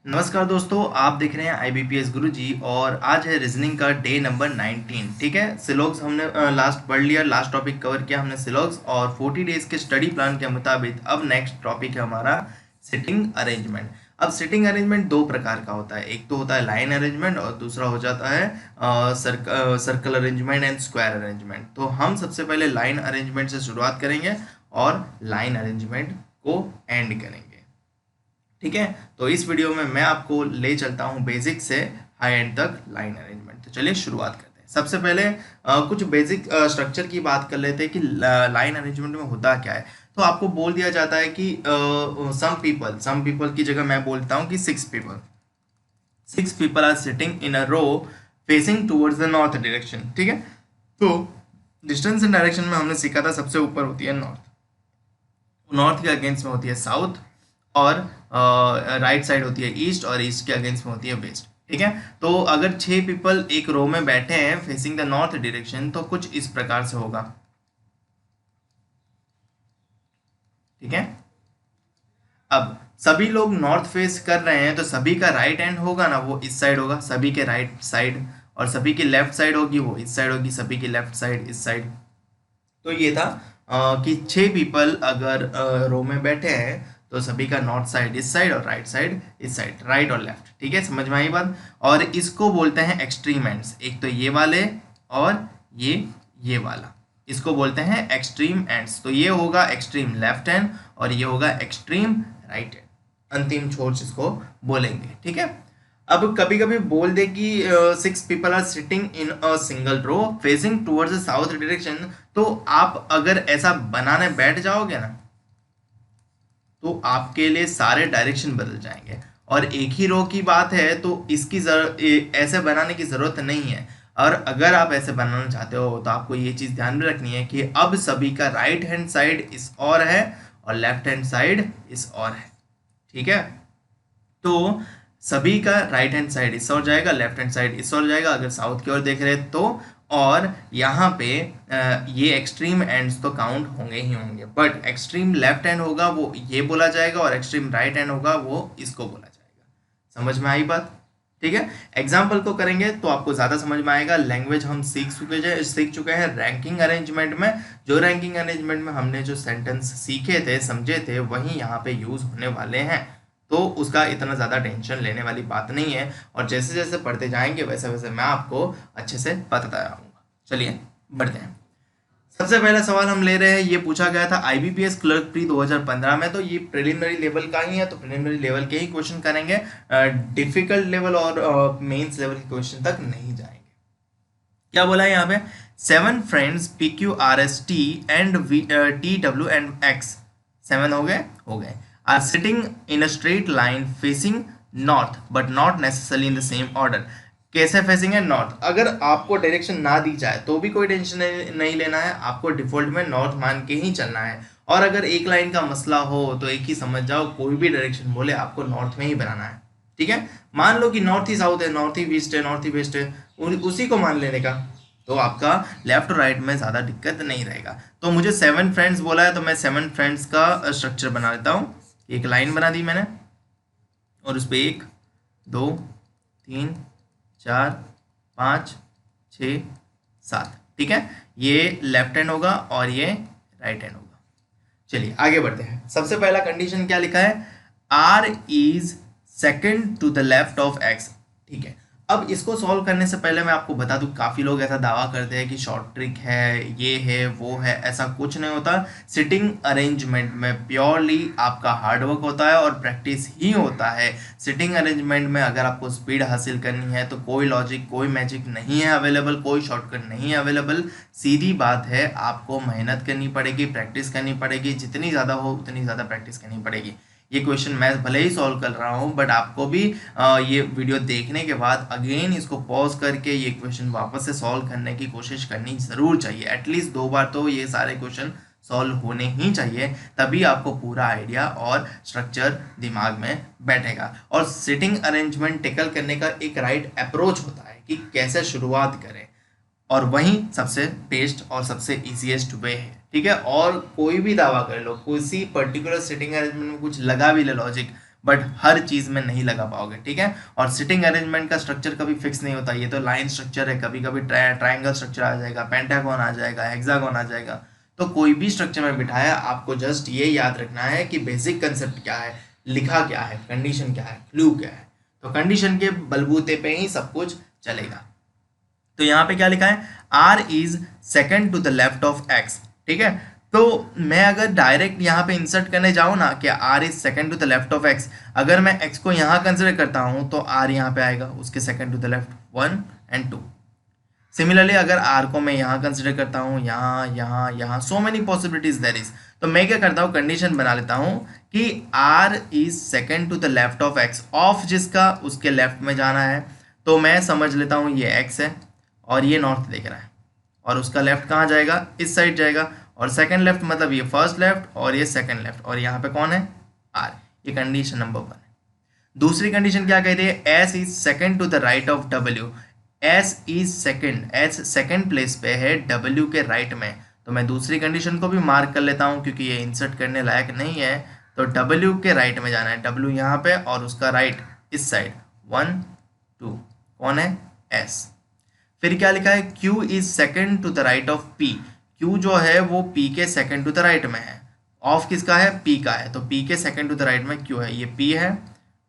नमस्कार दोस्तों, आप देख रहे हैं IBPS गुरुजी और आज है रीजनिंग का डे नंबर 19। ठीक है, सिलॉग्स हमने लास्ट पढ़ लिया, लास्ट टॉपिक कवर किया हमने सिलॉग्स और 40 डेज के स्टडी प्लान के मुताबिक अब नेक्स्ट टॉपिक है हमारा सिटिंग अरेंजमेंट। अब सिटिंग अरेंजमेंट दो प्रकार का होता है, एक तो होता है लाइन अरेंजमेंट और दूसरा हो जाता है circle arrangement and square arrangement. तो हम सबसे पहले लाइन अरेंजमेंट से शुरुआत करेंगे और लाइन अरेंजमेंट को एंड करेंगे। ठीक है, तो इस वीडियो में मैं आपको ले चलता हूँ बेसिक से हाई एंड तक लाइन अरेंजमेंट। तो चलिए शुरुआत करते हैं। सबसे पहले कुछ बेसिक स्ट्रक्चर की बात कर लेते हैं कि लाइन अरेंजमेंट में होता क्या है। तो आपको बोल दिया जाता है कि सम पीपल की जगह मैं बोलता हूँ कि six people are sitting in a row facing towards the north direction. ठीक है, तो डिस्टेंस एंड डायरेक्शन में हमने सीखा था सबसे ऊपर होती है नॉर्थ, नॉर्थ के अगेंस्ट में होती है साउथ और राइट साइड होती है ईस्ट और ईस्ट के अगेंस्ट में होती है वेस्ट। ठीक है, तो अगर 6 पीपल एक रो में बैठे हैं फेसिंग द नॉर्थ डायरेक्शन तो कुछ इस प्रकार से होगा। ठीक है, अब सभी लोग नॉर्थ फेस कर रहे हैं तो सभी का राइट हैंड होगा ना, वो इस साइड होगा, सभी के राइट साइड, और सभी की लेफ्ट साइड होगी वो इस साइड होगी, सभी की लेफ्ट साइड इस साइड। तो ये था कि 6 पीपल अगर रो में बैठे हैं तो सभी का नॉर्थ साइड इस साइड और राइट साइड इस साइड, राइट और लेफ्ट। ठीक है, समझ में आई बात। और इसको बोलते हैं एक्सट्रीम एंड्स, एक तो ये वाले और ये वाला, इसको बोलते हैं एक्सट्रीम एंड्स। तो ये होगा एक्सट्रीम लेफ्ट हैंड और ये होगा एक्सट्रीम राइट हैंड, अंतिम छोर जिसको बोलेंगे। ठीक है, अब कभी कभी बोल दे कि 6 people are sitting in a single row facing towards the south direction, तो आप अगर ऐसा बनाने बैठ जाओगे ना तो आपके लिए सारे डायरेक्शन बदल जाएंगे। और एक ही रो की बात है तो इसकी ऐसे बनाने की ज़रूरत नहीं है। और अगर आप ऐसे बनाना चाहते हो तो आपको ये चीज़ ध्यान में रखनी है कि अब सभी का राइट हैंड साइड इस और है और लेफ्ट हैंड साइड इस और है। ठीक है, तो सभी का राइट हैंड साइड इस ओर जाएगा, लेफ्ट हैंड साइड इस ओर जाएगा अगर साउथ की ओर देख रहे हैं तो। और यहाँ पे ये एक्सट्रीम एंड्स तो काउंट होंगे ही होंगे, बट एक्सट्रीम लेफ्ट हैंड होगा वो ये बोला जाएगा और एक्सट्रीम राइट हैंड होगा वो इसको बोला जाएगा। समझ में आई बात। ठीक है, एग्जाम्पल को करेंगे तो आपको ज़्यादा समझ में आएगा। लैंग्वेज हम सीख चुके हैं रैंकिंग अरेंजमेंट में। जो रैंकिंग अरेंजमेंट में हमने जो सेंटेंस सीखे थे समझे थे वही यहाँ पे यूज़ होने वाले हैं, तो उसका इतना ज़्यादा टेंशन लेने वाली बात नहीं है। और जैसे जैसे पढ़ते जाएंगे वैसे वैसे मैं आपको अच्छे से बताता जाऊँगा। चलिए बढ़ते हैं। सबसे पहला सवाल हम ले रहे हैं, ये पूछा गया था IBPS क्लर्क प्री 2015 में, तो ये प्रिलिमिनरी लेवल का ही है तो प्रिलिमिनरी लेवल के ही क्वेश्चन करेंगे, डिफिकल्ट लेवल और मेंस लेवल के क्वेश्चन तक नहीं जाएंगे। क्या बोला है यहाँ पे, 7 friends PQRST and TW and X, 7 हो गए are sitting in a straight line facing north but not necessarily in the same order. कैसे फेसिंग है नॉर्थ, अगर आपको डायरेक्शन ना दी जाए तो भी कोई टेंशन नहीं लेना है, आपको डिफॉल्ट में नॉर्थ मान के ही चलना है। और अगर एक लाइन का मसला हो तो एक ही समझ जाओ, कोई भी डायरेक्शन बोले आपको नॉर्थ में ही बनाना है। ठीक है, मान लो कि नॉर्थ ही साउथ है, नॉर्थ ही ईस्ट है, नॉर्थ ही वेस्ट है, उसी को मान लेने का, तो आपका लेफ्ट और राइट में ज़्यादा दिक्कत नहीं रहेगा। तो मुझे 7 फ्रेंड्स बोला है तो मैं 7 फ्रेंड्स का स्ट्रक्चर बना लेता हूँ। एक लाइन बना दी मैंने और उस पर 1 2 3 4 5 6 7। ठीक है, ये लेफ्ट हैंड होगा और ये राइट हैंड होगा। चलिए आगे बढ़ते हैं। सबसे पहला कंडीशन क्या लिखा है, R is second to the left of X। ठीक है, अब इसको सॉल्व करने से पहले मैं आपको बता दूं, काफ़ी लोग ऐसा दावा करते हैं कि शॉर्ट ट्रिक है, ये है वो है, ऐसा कुछ नहीं होता। सिटिंग अरेंजमेंट में प्योरली आपका हार्डवर्क होता है और प्रैक्टिस ही होता है। सिटिंग अरेंजमेंट में अगर आपको स्पीड हासिल करनी है तो कोई लॉजिक कोई मैजिक नहीं है अवेलेबल, कोई शॉर्टकट नहीं है अवेलेबल। सीधी बात है, आपको मेहनत करनी पड़ेगी, प्रैक्टिस करनी पड़ेगी, जितनी ज़्यादा हो उतनी ज़्यादा प्रैक्टिस करनी पड़ेगी। ये क्वेश्चन मैं भले ही सॉल्व कर रहा हूँ बट आपको भी ये वीडियो देखने के बाद अगेन इसको पॉज करके ये क्वेश्चन वापस से सॉल्व करने की कोशिश करनी ज़रूर चाहिए। एटलीस्ट 2 बार तो ये सारे क्वेश्चन सॉल्व होने ही चाहिए, तभी आपको पूरा आइडिया और स्ट्रक्चर दिमाग में बैठेगा। और सिटिंग अरेंजमेंट टेकल करने का एक राइट अप्रोच होता है कि कैसे शुरुआत करें, और वही सबसे बेस्ट और सबसे इजीएस्ट वे है। ठीक है, और कोई भी दावा कर लो, किसी पर्टिकुलर सिटिंग अरेंजमेंट में कुछ लगा भी ले लॉजिक, बट हर चीज़ में नहीं लगा पाओगे, ठीक है। और सिटिंग अरेंजमेंट का स्ट्रक्चर कभी फिक्स नहीं होता, ये तो लाइन स्ट्रक्चर है, कभी कभी ट्रायंगल स्ट्रक्चर आ जाएगा, पेंटागन आ जाएगा, हेक्सागन आ जाएगा। तो कोई भी स्ट्रक्चर में बिठाया, आपको जस्ट ये याद रखना है कि बेसिक कंसेप्ट क्या है, लिखा क्या है, कंडीशन क्या है, क्लू क्या है। तो कंडीशन के बलबूते पे ही सब कुछ चलेगा। तो यहाँ पे क्या लिखा है, R is second to the left of X, ठीक है। तो मैं अगर डायरेक्ट यहाँ पे इंसर्ट करने जाऊँ ना कि R is second to the left of X, अगर मैं एक्स को यहाँ कंसिडर करता हूँ तो आर यहाँ पे आएगा, उसके second to the left 1 and 2। Similarly अगर आर को मैं यहाँ कंसिडर करता हूँ, यहाँ यहाँ यहाँ, so many possibilities there is. तो मैं क्या करता हूँ, कंडीशन बना लेता हूँ कि R is second to the left of X, of जिसका उसके लेफ्ट में जाना है। तो मैं समझ लेता हूँ ये एक्स है और ये नॉर्थ देख रहा है, और उसका लेफ्ट कहाँ जाएगा, इस साइड जाएगा। और सेकंड लेफ्ट मतलब ये फर्स्ट लेफ्ट और ये सेकंड लेफ्ट, और यहाँ पे कौन है, आर। ये कंडीशन नंबर 1 है। दूसरी कंडीशन क्या कह रही है, S is second to the right of W. S is second, S second place पे है डब्ल्यू के राइट में। तो मैं दूसरी कंडीशन को भी मार्क कर लेता हूँ क्योंकि ये इंसर्ट करने लायक नहीं है। तो डब्ल्यू के राइट में जाना है, डब्ल्यू यहाँ पे और उसका राइट इस साइड 1 2, कौन है, एस। फिर क्या लिखा है, Q is second to the right of P। Q जो है वो P के सेकेंड टू द राइट में है, ऑफ किसका है, P का है। तो P के सेकेंड टू द राइट में Q है, ये P है,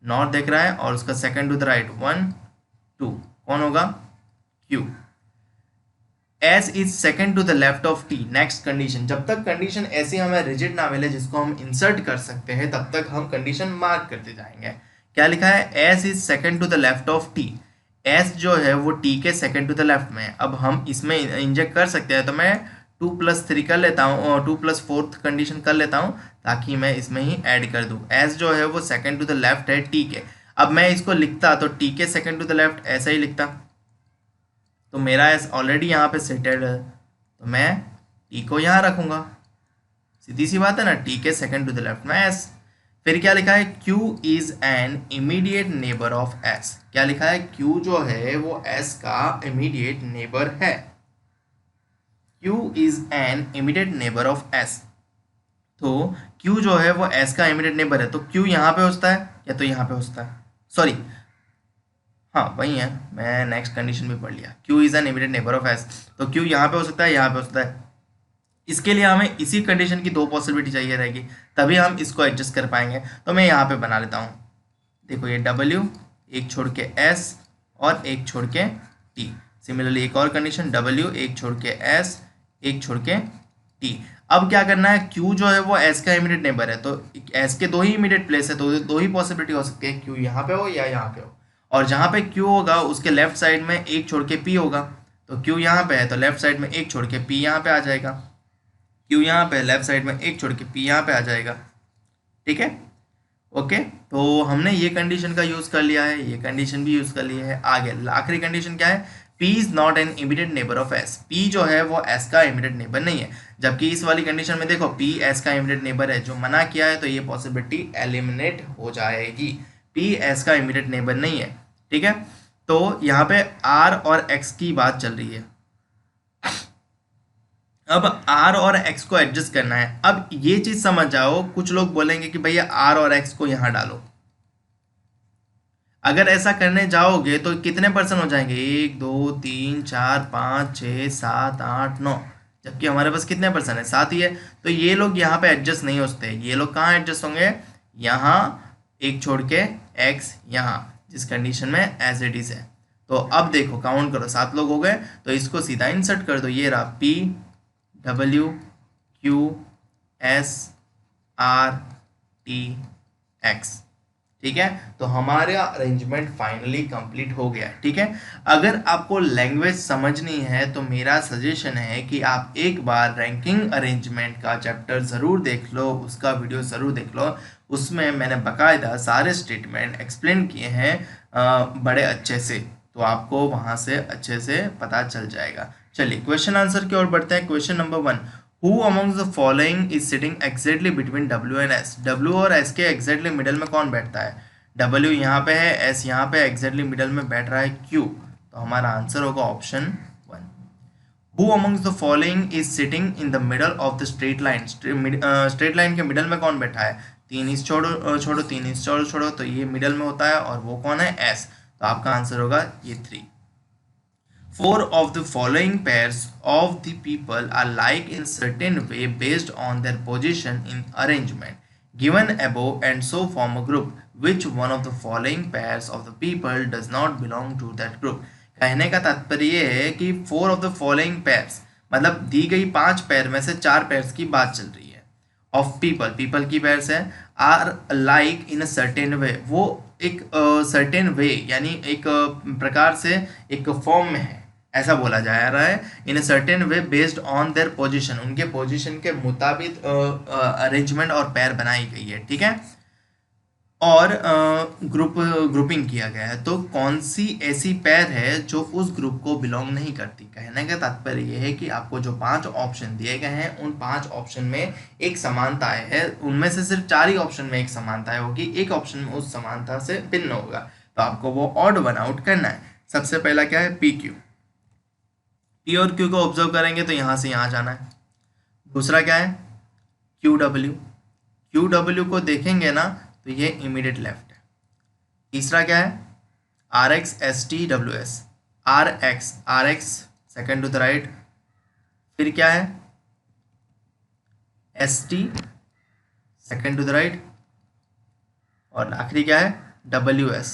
नॉर्थ देख रहा है, और उसका सेकेंड टू द राइट 1 2, कौन होगा, Q। S is second to the left of T। Next condition, जब तक कंडीशन ऐसी हमें रिजिड ना मिले जिसको हम इंसर्ट कर सकते हैं, तब तक हम कंडीशन मार्क करते जाएंगे। क्या लिखा है, S is second to the left of T। S जो है वो टी के सेकेंड टू द लेफ्ट में है। अब हम इसमें इंजेक्ट कर सकते हैं, तो मैं 2+3 कर लेता हूँ और 2+4 कंडीशन कर लेता हूँ ताकि मैं इसमें ही ऐड कर दूँ। एस जो है वो सेकेंड टू द लेफ्ट है टी के। अब मैं इसको लिखता तो टी के सेकेंड टू द लेफ्ट ऐसा ही लिखता, तो मेरा एस ऑलरेडी यहाँ पे सेटेड है, तो मैं टी को यहाँ रखूँगा। सीधी सी बात है ना, टी के सेकेंड टू द लेफ्ट में एस। फिर क्या लिखा है, Q is an immediate neighbour of S। क्या लिखा है, Q जो है वो S का इमीडिएट नेबर है। Q is an immediate neighbour of S। तो Q जो है वो S का इमीडिएट नेबर है, तो Q यहाँ पे होता है या तो यहाँ पे होता है, सॉरी हाँ वही है, मैं नेक्स्ट कंडीशन भी पढ़ लिया। Q is an immediate neighbour of S, तो Q यहाँ पे हो सकता है, यहाँ पे हो सकता है। इसके लिए हमें इसी कंडीशन की 2 पॉसिबिलिटी चाहिए रहेगी, तभी हम इसको एडजस्ट कर पाएंगे। तो मैं यहाँ पे बना लेता हूँ, देखो ये W, एक छोड़ के S और एक छोड़ के T। सिमिलरली एक और कंडीशन, W, एक छोड़ के S, एक छोड़ के T। अब क्या करना है, Q जो है वो S का इमीडिएट नेबर है, तो S के 2 ही इमीडिएट प्लेस है, तो 2 ही पॉसिबिलिटी हो सकती है, Q यहाँ पे हो या यहाँ पे हो। और जहाँ पे Q होगा उसके लेफ्ट साइड में एक छोड़ के P होगा, तो Q यहाँ पे है तो लेफ्ट साइड में एक छोड़ के P यहाँ पे आ जाएगा। Q यहाँ पे लेफ्ट साइड में एक छोड़ के P यहाँ पे आ जाएगा, ठीक है। ओके, तो हमने ये कंडीशन का यूज़ कर लिया है, ये कंडीशन भी यूज़ कर लिया है। आगे आखिरी कंडीशन क्या है, P is not an immediate neighbour of S। P जो है वो S का इमीडिएट नेबर नहीं है, जबकि इस वाली कंडीशन में देखो P S का इमीडिएट नेबर है, जो मना किया है, तो ये पॉसिबिलिटी एलिमिनेट हो जाएगी। P S का इमीडिएट नेबर नहीं है, ठीक है। तो यहाँ पे R और X की बात चल रही है। अब R और X को एडजस्ट करना है। अब ये चीज समझ जाओ, कुछ लोग बोलेंगे कि भैया R और X को यहां डालो। अगर ऐसा करने जाओगे तो कितने पर्सन हो जाएंगे, 1 2 3 4 5 6 7 8 9, जबकि हमारे पास कितने पर्सन है, 7 ही है। तो ये लोग यहाँ पे एडजस्ट नहीं होते, ये लोग कहाँ एडजस्ट होंगे, यहाँ एक छोड़ के X यहाँ, जिस कंडीशन में एज इट इज है। तो अब देखो काउंट करो, 7 लोग हो गए, तो इसको सीधा इंसर्ट कर दो। ये रहा P W Q S R T X, ठीक है। तो हमारा अरेंजमेंट फाइनली कंप्लीट हो गया, ठीक है। अगर आपको लैंग्वेज समझनी है तो मेरा सजेशन है कि आप एक बार रैंकिंग अरेंजमेंट का चैप्टर ज़रूर देख लो, उसका वीडियो ज़रूर देख लो। उसमें मैंने बाकायदा सारे स्टेटमेंट एक्सप्लेन किए हैं बड़े अच्छे से, तो आपको वहाँ से अच्छे से पता चल जाएगा। चलिए क्वेश्चन आंसर की ओर बढ़ते हैं। Question number 1, who amongst the following is sitting exactly between W and S। W और S के एग्जैक्टली मिडल में कौन बैठता है, W यहाँ पे है, S यहाँ पे, एग्जैक्टली मिडल में बैठ रहा है Q। तो हमारा आंसर होगा option 1। Who amongst the following is sitting in the middle of the straight line. Straight line के मिडल में कौन बैठा है, 3 इस छोड़ो 3 इस छोड़ो, तो ये मिडल में होता है और वो कौन है, एस। तो आपका आंसर होगा ये 3। 4 of the following pairs of the people are like in certain way based on their position in arrangement given above and so form a group. Which one of the following pairs of the people does not belong to that group? कहने का तात्पर्य ये है कि 4 of the following pairs मतलब दी गई 5 पैर में से 4 पैर्स की बात चल रही है। ऑफ पीपल की पैर्स है, are like in a certain way, वो एक सर्टेन वे यानी एक प्रकार से एक फॉर्म में है, ऐसा बोला जा रहा है। In a certain way based on their position, उनके पोजीशन के मुताबिक अरेंजमेंट और पैर बनाई गई है, ठीक है, और ग्रुपिंग किया गया है। तो कौन सी ऐसी पैर है जो उस ग्रुप को बिलोंग नहीं करती? कहने का तात्पर्य यह है कि आपको जो 5 ऑप्शन दिए गए हैं उन 5 ऑप्शन में एक समानता है, उनमें से सिर्फ 4 ही ऑप्शन में एक समानता होगी, एक ऑप्शन में उस समानता से भिन्न होगा, तो आपको वो ऑड वन आउट करना है। सबसे पहला क्या है, पी क्यू। पी और क्यू को ऑब्जर्व करेंगे तो यहाँ से यहाँ जाना है। दूसरा क्या है, क्यू डब्ल्यू। क्यू डब्ल्यू को देखेंगे ना तो ये इमीडिएट लेफ्ट है। तीसरा क्या है, R X S T W S. R X second to the right. फिर क्या है, S T second to the right. और आखिरी क्या है, W S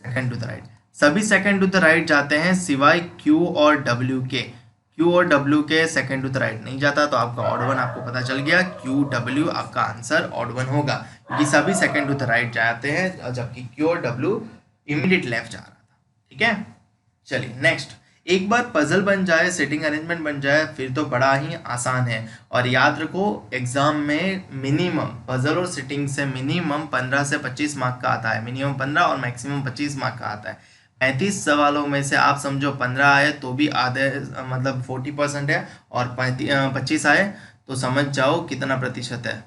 second to the right. सभी सेकेंड टू द राइट जाते हैं सिवाय क्यू और डब्ल्यू के। क्यू और डब्ल्यू के सेकेंड टू द राइट नहीं जाता, तो आपका ऑड वन आपको पता चल गया, क्यू डब्ल्यू आपका आंसर ऑड वन होगा, क्योंकि सभी सेकेंड टू द राइट जाते हैं जबकि क्यू और डब्ल्यू इमीडिएट लेफ्ट जा रहा था, ठीक है। चलिए नेक्स्ट, एक बार पजल बन जाए, सिटिंग अरेंजमेंट बन जाए, फिर तो बड़ा ही आसान है। और याद रखो एग्जाम में मिनिमम पजल और सिटिंग से मिनिमम 15 से 25 मार्क का आता है, मिनिमम 15 और मैक्सिमम 25 मार्क का आता है। 35 सवालों में से आप समझो 15 आए तो भी आधे मतलब 40% है, और 25 आए तो समझ जाओ कितना प्रतिशत है,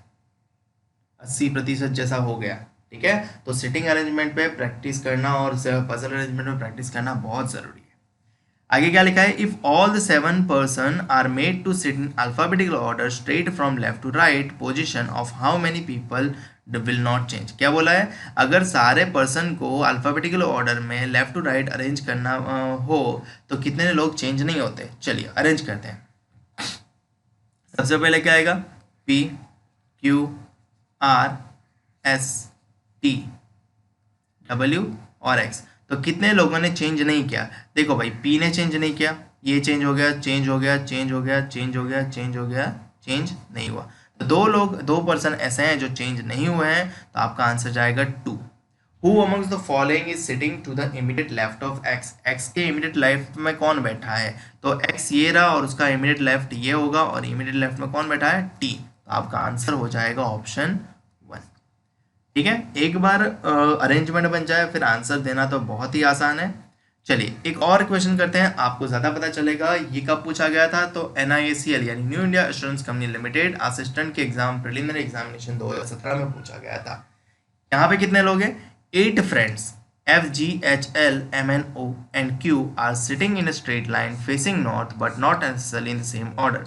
80% जैसा हो गया, ठीक है। तो सिटिंग अरेंजमेंट पे प्रैक्टिस करना और पजल अरेंजमेंट में प्रैक्टिस करना बहुत ज़रूरी है। आगे क्या लिखा है, if all the 7 person are made to sit in alphabetical order straight from left to right, position of how many people will not change. क्या बोला है, अगर सारे पर्सन को अल्फाबेटिकल ऑर्डर में लेफ्ट टू राइट अरेंज करना हो तो कितने लोग चेंज नहीं होते। चलिए अरेंज करते हैं। सबसे पहले क्या आएगा, P Q R S T W और एक्स। तो कितने लोगों ने चेंज नहीं किया, देखो भाई, पी ने चेंज नहीं किया, ये चेंज हो गया, चेंज हो गया, चेंज हो गया, चेंज हो गया, चेंज हो गया, चेंज नहीं हुआ। तो 2 पर्सन ऐसे हैं जो चेंज नहीं हुए हैं, तो आपका आंसर जाएगा 2। Who amongst the following is sitting to the immediate left of X. X के इमीडिएट लेफ्ट में कौन बैठा है, तो एक्स ये रहा और उसका इमीडिएट लेफ्ट ये होगा, और इमीडिएट लेफ्ट में कौन बैठा है, टी। तो आपका आंसर हो जाएगा ऑप्शन 1, ठीक है। एक बार अरेंजमेंट बन जाए फिर आंसर देना तो बहुत ही आसान है। चलिए एक और क्वेश्चन करते हैं, आपको ज़्यादा पता चलेगा ये कब पूछा गया था। तो NIACL यानी new India assurance company limited assistant के एग्जाम प्रिलिमिनरी एग्जामिनेशन 2017 में पूछा गया था। यहाँ पे कितने लोग हैं, 8 friends FGHL MNO and Q are sitting in a straight line facing north but not necessarily in the same order.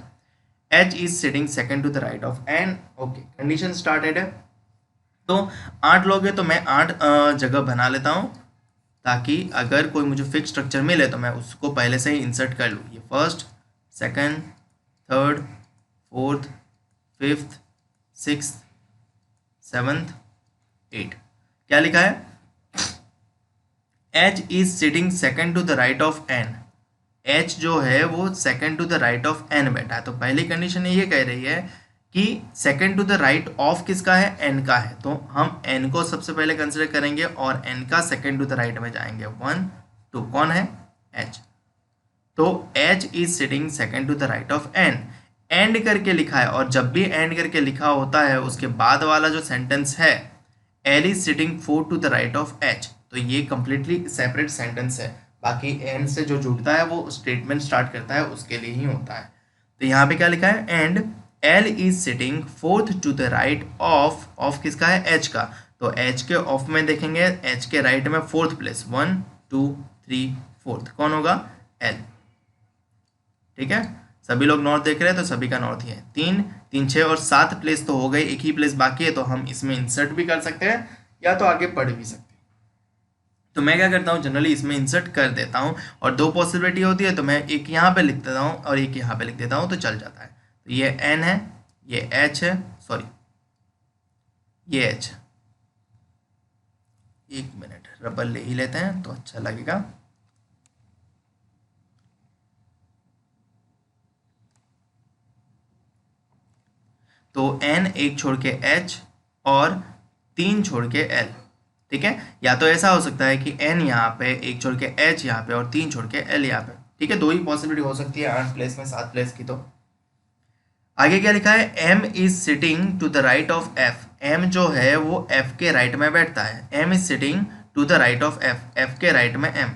H is sitting second to the right of N. Okay, condition started है। तो 8 लोग हैं तो मैं 8 जगह बना लेता हूँ, ताकि अगर कोई मुझे फिक्स स्ट्रक्चर मिले तो मैं उसको पहले से ही इंसर्ट कर लूँ। ये first, second, third, fourth, fifth, sixth, seventh, 8। क्या लिखा है, H is sitting second to the right of N। H जो है वो second to the right of N बैठा है। तो पहली कंडीशन ये कह रही है कि second to the right of किसका है, N का है। तो हम N को सबसे पहले कंसिडर करेंगे और N का सेकंड टू द राइट में जाएंगे। 1 2 कौन है, H। तो H is sitting second to the right of N। And करके लिखा है, और जब भी एंड करके लिखा होता है उसके बाद वाला जो सेंटेंस है, L is sitting 4 to the right of H, तो ये कंप्लीटली सेपरेट सेंटेंस है। बाकी एंड से जो जुड़ता है वो स्टेटमेंट स्टार्ट करता है उसके लिए ही होता है। तो यहाँ पे क्या लिखा है, and L is sitting 4th to the right of किसका है, H का। तो H के ऑफ में देखेंगे, H के राइट में 4th प्लेस, 1 2 3 4th कौन होगा, L, ठीक है। सभी लोग नॉर्थ देख रहे हैं तो सभी का नॉर्थ ही है। 3 3 6 और 7 प्लेस तो हो गए, एक ही प्लेस बाकी है, तो हम इसमें इंसर्ट भी कर सकते हैं या तो आगे पढ़ भी सकते हैं। तो मैं क्या करता हूँ, जनरली इसमें इंसर्ट कर देता हूँ, और 2 पॉसिबिलिटी होती है, तो मैं एक यहाँ पे लिख देता हूँ और एक यहाँ पे लिख देता हूँ, तो चल जाता है। तो ये एन है, ये एच है, सॉरी ये एच है। 1 मिनट रबर ले ही लेते हैं तो अच्छा लगेगा। तो एन एक छोड़ के एच और 3 छोड़ के एल, ठीक है। या तो ऐसा हो सकता है कि एन यहाँ पे, एक छोड़ के एच यहाँ पे और 3 छोड़ के एल यहाँ पे, ठीक है। 2 ही पॉसिबिलिटी हो सकती है 8 प्लेस में, 7 प्लेस की। तो आगे क्या लिखा है, M is sitting to the right of F. M जो है वो एफ के राइट में बैठता है। M is sitting to the right of F, F के राइट में एम।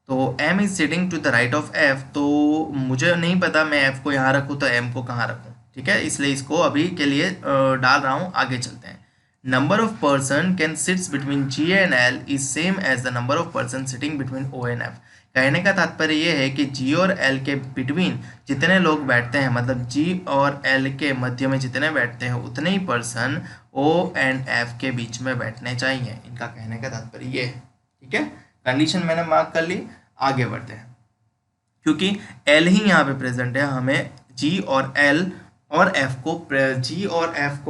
तो M is sitting to the right of F, तो मुझे नहीं पता मैं एफ को यहाँ रखूँ तो एम को कहाँ रखूँ, ठीक है। इसलिए इसको अभी के लिए डाल रहा हूँ, आगे चलते हैं। Number of person can sits between G and L is same as the number of person sitting between O and F. कहने का तात्पर्य ये है कि जी और एल के बिटवीन जितने लोग बैठते हैं, मतलब जी और एल के मध्य में जितने बैठते हैं, उतने ही पर्सन ओ एंड एफ के बीच में बैठने चाहिए। इनका कहने का तात्पर्य ये है, ठीक है। कंडीशन मैंने मार्क कर ली, आगे बढ़ते हैं। क्योंकि एल ही यहाँ पे प्रेजेंट है, हमें जी और एल और एफ को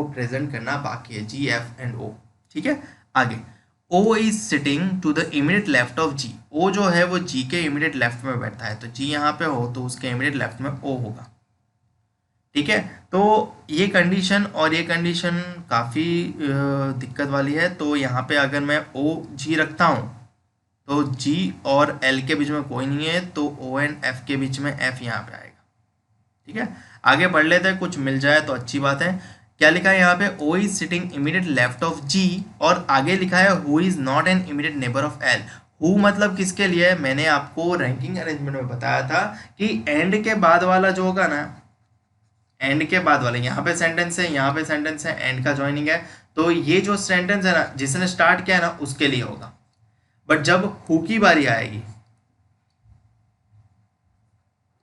प्रेजेंट करना बाकी है, जी एफ एंड ओ, ठीक है। आगे O is sitting to the immediate left of G. O जो है वो जी के इमीडिएट लेफ्ट में बैठता है, तो जी यहाँ पे हो तो उसके इमीडिएट लेफ्ट में ओ होगा, ठीक है। तो ये कंडीशन और ये कंडीशन काफ़ी दिक्कत वाली है। तो यहाँ पे अगर मैं ओ जी रखता हूँ तो जी और एल के बीच में कोई नहीं है, तो ओ एंड एफ के बीच में एफ यहाँ पे आएगा, ठीक है। आगे बढ़ लेते हैं, कुछ मिल जाए तो अच्छी बात है। क्या लिखा है यहाँ पे, O is sitting immediate left of G, और आगे लिखा है who is not an immediate neighbour of L. Who मतलब किसके लिए, मैंने आपको रैंकिंग अरेंजमेंट में बताया था कि एंड के बाद वाला जो होगा ना, एंड के बाद वाला, यहाँ पे सेंटेंस है, यहाँ पे सेंटेंस है, एंड का ज्वाइनिंग है, तो ये जो सेंटेंस है ना जिसने स्टार्ट किया है ना उसके लिए होगा। बट जब हु की बारी आएगी,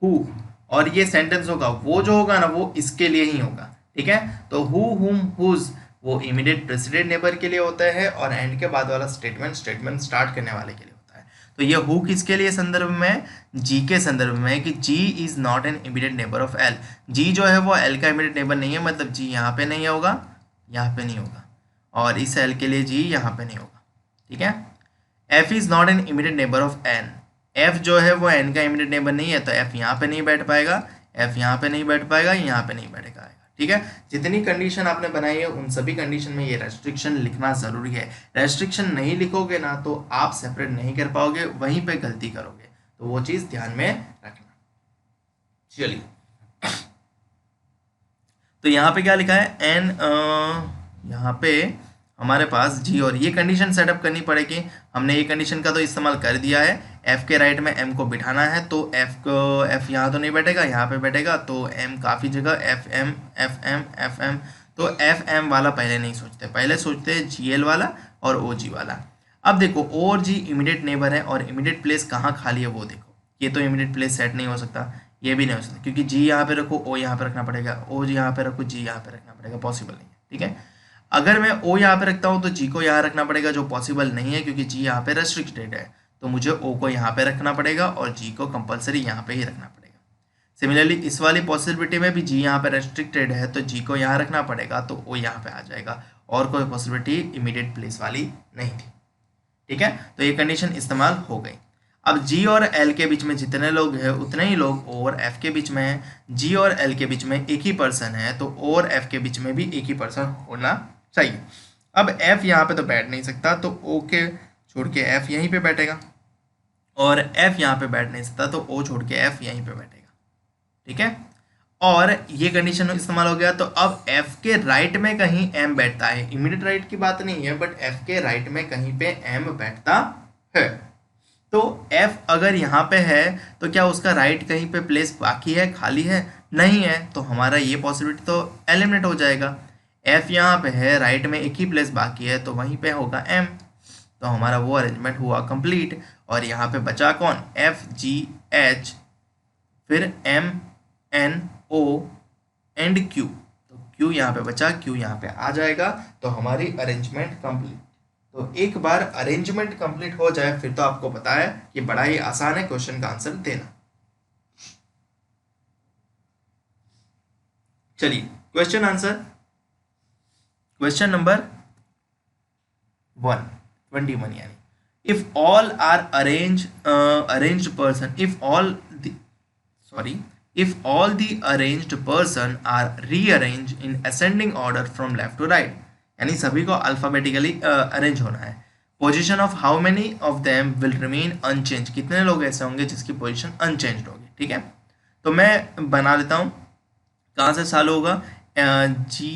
हु और ये सेंटेंस होगा, वो जो होगा ना वो इसके लिए ही होगा, ठीक है। तो हु, हुम, हुज वो इमीडिएट प्रेसिडेंट नेबर के लिए होता है, और एंड के बाद वाला स्टेटमेंट स्टार्ट करने वाले के लिए होता है। तो ये हु किसके लिए संदर्भ में, जी के संदर्भ में, कि G is not an immediate neighbour of L. G जो है वो एल का इमीडिएट नेबर नहीं है, मतलब जी यहाँ पे नहीं होगा, यहाँ पे नहीं होगा, और इस एल के लिए जी यहाँ पे नहीं होगा, ठीक है। F is not an immediate neighbour of N. F जो है वो एन का इमीडिएट नेबर नहीं है, तो एफ यहाँ पे नहीं बैठ पाएगा, एफ यहाँ पे नहीं बैठ पाएगा, यहाँ पे नहीं बैठेगा, ठीक है। जितनी कंडीशन आपने बनाई है उन सभी कंडीशन में ये रेस्ट्रिक्शन लिखना जरूरी है। रेस्ट्रिक्शन नहीं लिखोगे ना तो आप सेपरेट नहीं कर पाओगे, वहीं पे गलती करोगे, तो वो चीज ध्यान में रखना। चलिए, तो यहाँ पे क्या लिखा है, एन यहाँ पे हमारे पास जी, और ये कंडीशन सेटअप करनी पड़ेगी। हमने ये कंडीशन का तो इस्तेमाल कर दिया है। एफ के राइट में एम को बिठाना है, तो एफ यहाँ तो नहीं बैठेगा, यहाँ पे बैठेगा, तो एम काफ़ी जगह, F M F M F M. तो एफ एम वाला पहले नहीं सोचते, पहले सोचते हैं जी एल वाला और ओ जी वाला। अब देखो ओ और जी इमीडिएट नेबर है, और इमीडिएट प्लेस कहाँ खाली है वो देखो। ये तो इमीडिएट प्लेस सेट नहीं हो सकता, ये भी नहीं हो सकता, क्योंकि जी यहाँ पे रखो, ओ यहाँ पे रखना पड़ेगा, ओ जी यहाँ पे रखो, जी यहाँ पे रखना पड़ेगा, पॉसिबल नहीं है, ठीक है। अगर मैं ओ यहाँ पे रखता हूँ तो जी को यहाँ रखना पड़ेगा, जो पॉसिबल नहीं है, क्योंकि जी यहाँ पे रेस्ट्रिक्टेड है, तो मुझे ओ को यहाँ पे रखना पड़ेगा और जी को कंपलसरी यहाँ पे ही रखना पड़ेगा। सिमिलरली इस वाली पॉसिबिलिटी में भी जी यहाँ पे रेस्ट्रिक्टेड है, तो जी को यहाँ रखना पड़ेगा, तो ओ यहाँ पे आ जाएगा, और कोई पॉसिबिलिटी इमीडिएट प्लेस वाली नहीं थी, ठीक है। तो ये कंडीशन इस्तेमाल हो गई। अब जी और एल के बीच में जितने लोग हैं उतने ही लोग ओ और एफ के बीच में हैं। जी और एल के बीच में एक ही पर्सन है, तो ओ और एफ के बीच में भी एक ही पर्सन होना चाहिए। अब एफ यहाँ पे तो बैठ नहीं सकता, तो ओ के छोड़ के एफ यहीं पे बैठेगा, और एफ यहाँ पे बैठ नहीं सकता, तो ओ छोड़ के एफ यहीं पे बैठेगा, ठीक है। और ये कंडीशन इस्तेमाल हो गया। तो अब एफ के राइट में कहीं एम बैठता है, इमीडिएट राइट की बात नहीं है, बट एफ के राइट में कहीं पे एम बैठता है। तो एफ अगर यहाँ पे है तो क्या उसका राइट कहीं पे प्लेस बाकी है, खाली है? नहीं है, तो हमारा ये पॉसिबिलिटी तो एलिमिनेट हो जाएगा। एफ यहाँ पे है, राइट में एक ही प्लेस बाकी है, तो वहीं पे होगा एम, तो हमारा वो अरेंजमेंट हुआ कंप्लीट। और यहाँ पे बचा कौन, एफ जी एच, फिर M N O and Q, तो Q यहाँ पे बचा, Q यहाँ पे आ जाएगा, तो हमारी अरेंजमेंट कंप्लीट। तो एक बार अरेंजमेंट कंप्लीट हो जाए फिर तो आपको पता है कि बड़ा ही आसान है क्वेश्चन का आंसर देना। चलिए क्वेश्चन आंसर, क्वेश्चन नंबर 121 यानी if all are arranged person, if all the arranged person are rearranged in ascending order from left to right, यानी सभी को अल्फाबेटिकली अरेंज होना है। Position of how many of them will remain unchange, कितने लोग ऐसे होंगे जिसकी पोजीशन अनचेंज्ड होगी। ठीक है, तो मैं बना लेता हूँ, कहाँ से चालू होगा, जी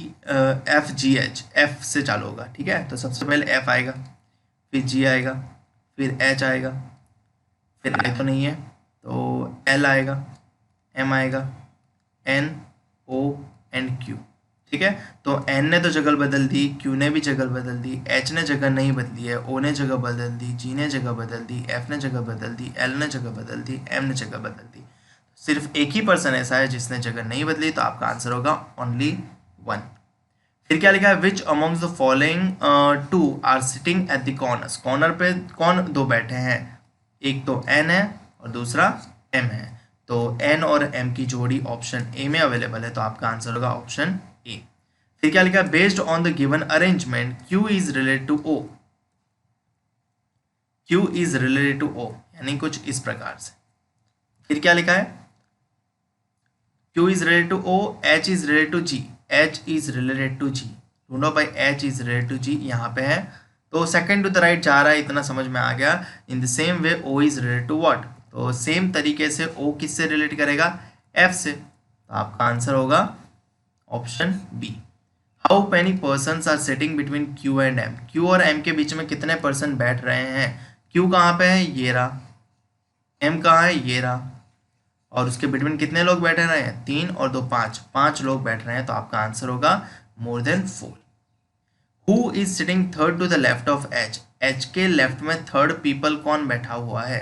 एफ जी एच, एफ से चालू होगा। ठीक है, तो सबसे पहले एफ आएगा, फिर जी आएगा, फिर एच आएगा, फिर आई तो नहीं है तो एल आएगा, एम आएगा, एन, ओ एंड क्यू। ठीक है, तो एन ने तो जगह बदल दी, क्यू ने भी जगह बदल दी, एच ने जगह नहीं बदली है, ओ ने जगह बदल दी, जी ने जगह बदल दी, एफ ने जगह बदल दी, एल ने जगह बदल दी, एम ने जगह बदल दी। सिर्फ एक ही पर्सन ऐसा है जिसने जगह नहीं बदली, तो आपका आंसर होगा ओनली 1। फिर क्या लिखा है, which amongst the following two are sitting at the corners, corner पे कौन दो बैठे हैं, एक तो एन है और दूसरा एम है, तो एन और एम की जोड़ी ऑप्शन ए में अवेलेबल है, तो आपका आंसर होगा ऑप्शन ए। फिर क्या लिखा है, based on the given arrangement Q is related to O, Q is related to O, यानी कुछ इस प्रकार से। फिर क्या लिखा है, Q is related to O, H is related to G, H is related to G, ढूंढो भाई H is related to G, यहाँ पे है, तो सेकंड टू द राइट जा रहा है, इतना समझ में आ गया। इन the same way O is related to what, तो सेम तरीके से O किससे रिलेट करेगा, F से, तो आपका आंसर होगा option B. How many persons are sitting between Q and M, Q और M के बीच में कितने पर्सन बैठ रहे हैं, Q कहाँ पे है, ये रहा, M कहाँ है, ये रहा, और उसके बिटवीन कितने लोग बैठे रहे हैं, 3 और 2 5, 5 लोग बैठ रहे हैं, तो आपका आंसर होगा more than 4। Who is sitting third to the left of H, H के लेफ्ट में थर्ड पीपल कौन बैठा हुआ है,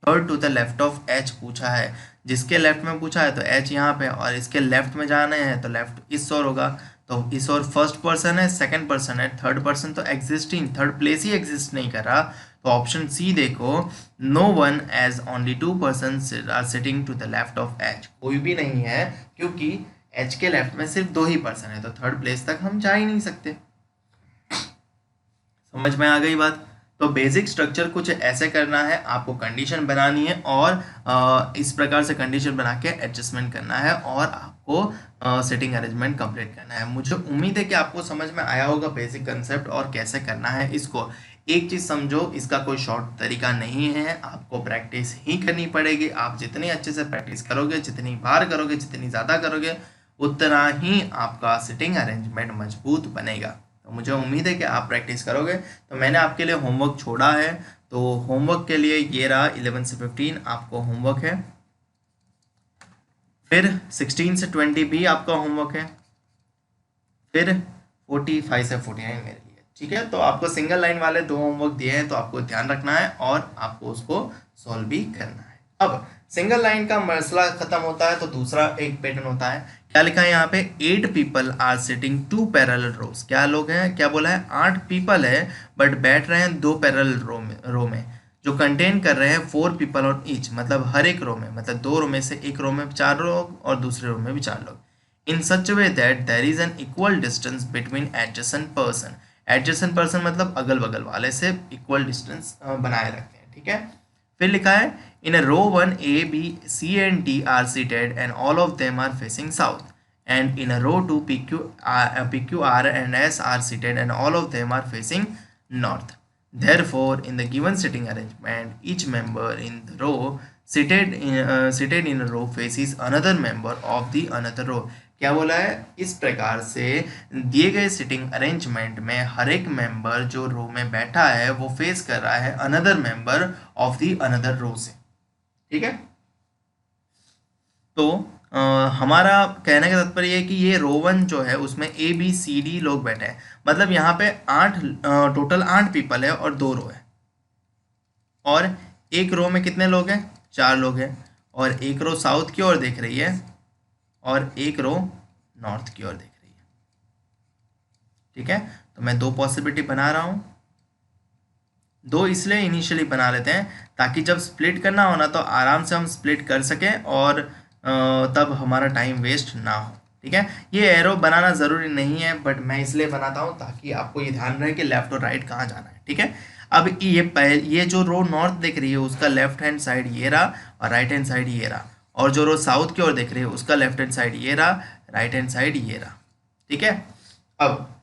third to the left of H पूछा है, जिसके लेफ्ट में पूछा है तो एच यहाँ पे, और इसके लेफ्ट में जाना है तो लेफ्ट इस ओर होगा, तो इस ओर फर्स्ट पर्सन है, सेकंड पर्सन है, थर्ड पर्सन तो एग्जिस्टिंग, थर्ड प्लेस ही एग्जिस्ट नहीं कर रहा, तो ऑप्शन सी देखो, no one as only 2 person are sitting to the left of H, कोई भी नहीं है क्योंकि एच के लेफ्ट में सिर्फ 2 ही पर्सन है, तो थर्ड प्लेस तक हम जा ही नहीं सकते। समझ में आ गई बात। तो बेसिक स्ट्रक्चर कुछ ऐसे करना है, आपको कंडीशन बनानी है और इस प्रकार से कंडीशन बना के एडजस्टमेंट करना है और आपको सेटिंग अरेंजमेंट कंप्लीट करना है। मुझे उम्मीद है कि आपको समझ में आया होगा बेसिक कंसेप्ट और कैसे करना है इसको। एक चीज़ समझो, इसका कोई शॉर्ट तरीका नहीं है, आपको प्रैक्टिस ही करनी पड़ेगी। आप जितनी अच्छे से प्रैक्टिस करोगे, जितनी बार करोगे, जितनी ज़्यादा करोगे, उतना ही आपका सिटिंग अरेंजमेंट मजबूत बनेगा। तो मुझे उम्मीद है कि आप प्रैक्टिस करोगे। तो मैंने आपके लिए होमवर्क छोड़ा है, तो होमवर्क के लिए ये रहा 11 से 15 आपको होमवर्क है, फिर 16 से 20 भी आपका होमवर्क है, फिर 45 से 49 मेरे लिए। ठीक है, तो आपको सिंगल लाइन वाले 2 होमवर्क दिए हैं, तो आपको ध्यान रखना है और आपको उसको सॉल्व भी करना है। अब सिंगल लाइन का मसला खत्म होता है तो दूसरा एक पैटर्न होता है। क्या लिखा है यहाँ पे, 8 people are sitting 2 parallel rows. क्या लोग हैं, क्या बोला है, 8 पीपल है बट बैठ रहे हैं 2 पैरेलल रो में जो कंटेन कर रहे हैं 4 पीपल ऑन ईच, मतलब हर एक रो में, मतलब 2 रो में से एक रो में 4 लोग और दूसरे रो में भी 4 लोग। In such way that there is an equal distance between adjacent person. Adjacent person मतलब अगल बगल वाले से इक्वल डिस्टेंस बनाए रखते हैं। ठीक है, फिर लिखा है इन row 1 A B C and D are seated and all of them are facing south, and in a row 2 PQ R and S are seated and all of them are facing north. Therefore, in the given sitting arrangement, each member in the row seated in a row faces another member of the another row. क्या बोला है, इस प्रकार से दिए गए sitting arrangement में हर एक मेंबर जो रो में बैठा है वो फेस कर रहा है another member of the another row से। ठीक है, तो हमारा कहने का तात्पर्य है कि ये रो 1 जो है उसमें A B C D लोग बैठे हैं, मतलब यहाँ पे 8 टोटल 8 पीपल है और 2 रो है, और एक रो में कितने लोग हैं, 4 लोग हैं, और एक रो साउथ की ओर देख रही है और एक रो नॉर्थ की ओर देख रही है। ठीक है, तो मैं दो पॉसिबिलिटी बना रहा हूँ। दो इसलिए इनिशियली बना लेते हैं ताकि जब स्प्लिट करना हो ना तो आराम से हम स्प्लिट कर सकें और तब हमारा टाइम वेस्ट ना हो। ठीक है, ये एरो बनाना ज़रूरी नहीं है बट मैं इसलिए बनाता हूँ ताकि आपको ये ध्यान रहे कि लेफ्ट और राइट कहाँ जाना है। ठीक है, अब ये जो रो नॉर्थ देख रही है उसका लेफ्ट हैंड साइड ये रहा और राइट हैंड साइड ये रहा, और जो रो साउथ की ओर देख रही है उसका लेफ्ट हैंड साइड ये रहा, राइट हैंड साइड ये रहा। ठीक है, अब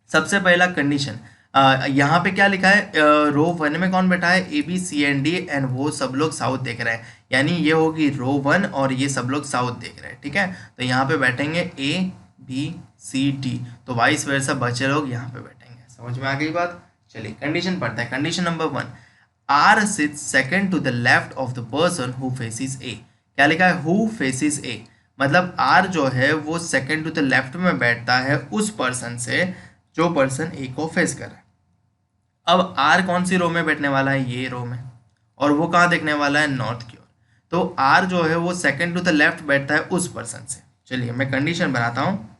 सबसे पहला कंडीशन यहाँ पे क्या लिखा है, रो वन में कौन बैठा है, A B C and D, and वो सब लोग साउथ देख रहे हैं, यानी ये होगी रो वन और ये सब लोग साउथ देख रहे हैं। ठीक है, तो यहाँ पे बैठेंगे ए बी सी डी, तो वाइस वर्सा बचे लोग यहाँ पे बैठेंगे। समझ में आ गई बात? चलिए कंडीशन पढ़ते हैं। Condition number 1, R sits second to the left of the person who faces A. क्या लिखा है, हु फेसिस ए, मतलब आर जो है वो सेकंड टू द लेफ्ट में बैठता है उस पर्सन से जो पर्सन ए को फेस कर रहा है। अब आर कौन सी रो में बैठने वाला है, ये रो में, और वो कहाँ देखने वाला है, नॉर्थ की ओर। तो आर जो है वो सेकंड टू द लेफ्ट बैठता है उस पर्सन से। चलिए मैं कंडीशन बनाता हूँ।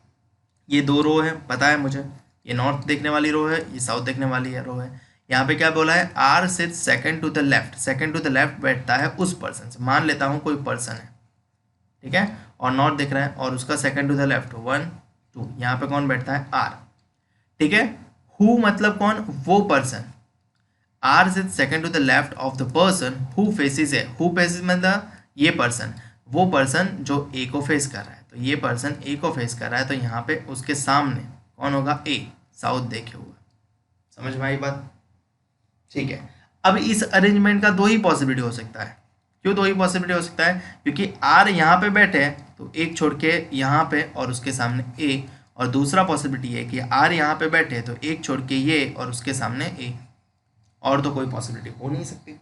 ये दो रो है, पता है मुझे, ये नॉर्थ देखने वाली रो है, ये साउथ देखने वाली रो है। यहाँ पे क्या बोला है, R sits second to the left, second to the left बैठता है उस पर्सन से। मान लेता हूँ कोई पर्सन है, ठीक है, और नॉर्थ दिख रहा है और उसका सेकंड टू द लेफ्ट 1 2, यहाँ पे कौन बैठता है, आर। ठीक है, हु मतलब कौन, वो person. R sit second to the left of the person who faces A, who faces मतलब ये पर्सन, वो पर्सन जो ए को फेस कर रहा है। तो ये पर्सन ए को फेस कर रहा है तो यहाँ पे उसके सामने कौन होगा, ए, साउथ देखे हुए। समझ में आई बात? ठीक है, अब इस अरेंजमेंट का दो ही पॉसिबिलिटी हो सकता है। क्यों दो ही पॉसिबिलिटी हो सकता है, क्योंकि आर यहाँ पे बैठे तो एक छोड़ के यहाँ पे और उसके सामने ए, और दूसरा पॉसिबिलिटी है कि आर यहाँ पे बैठे तो एक छोड़ के ये और उसके सामने ए, और तो कोई पॉसिबिलिटी हो नहीं सकती।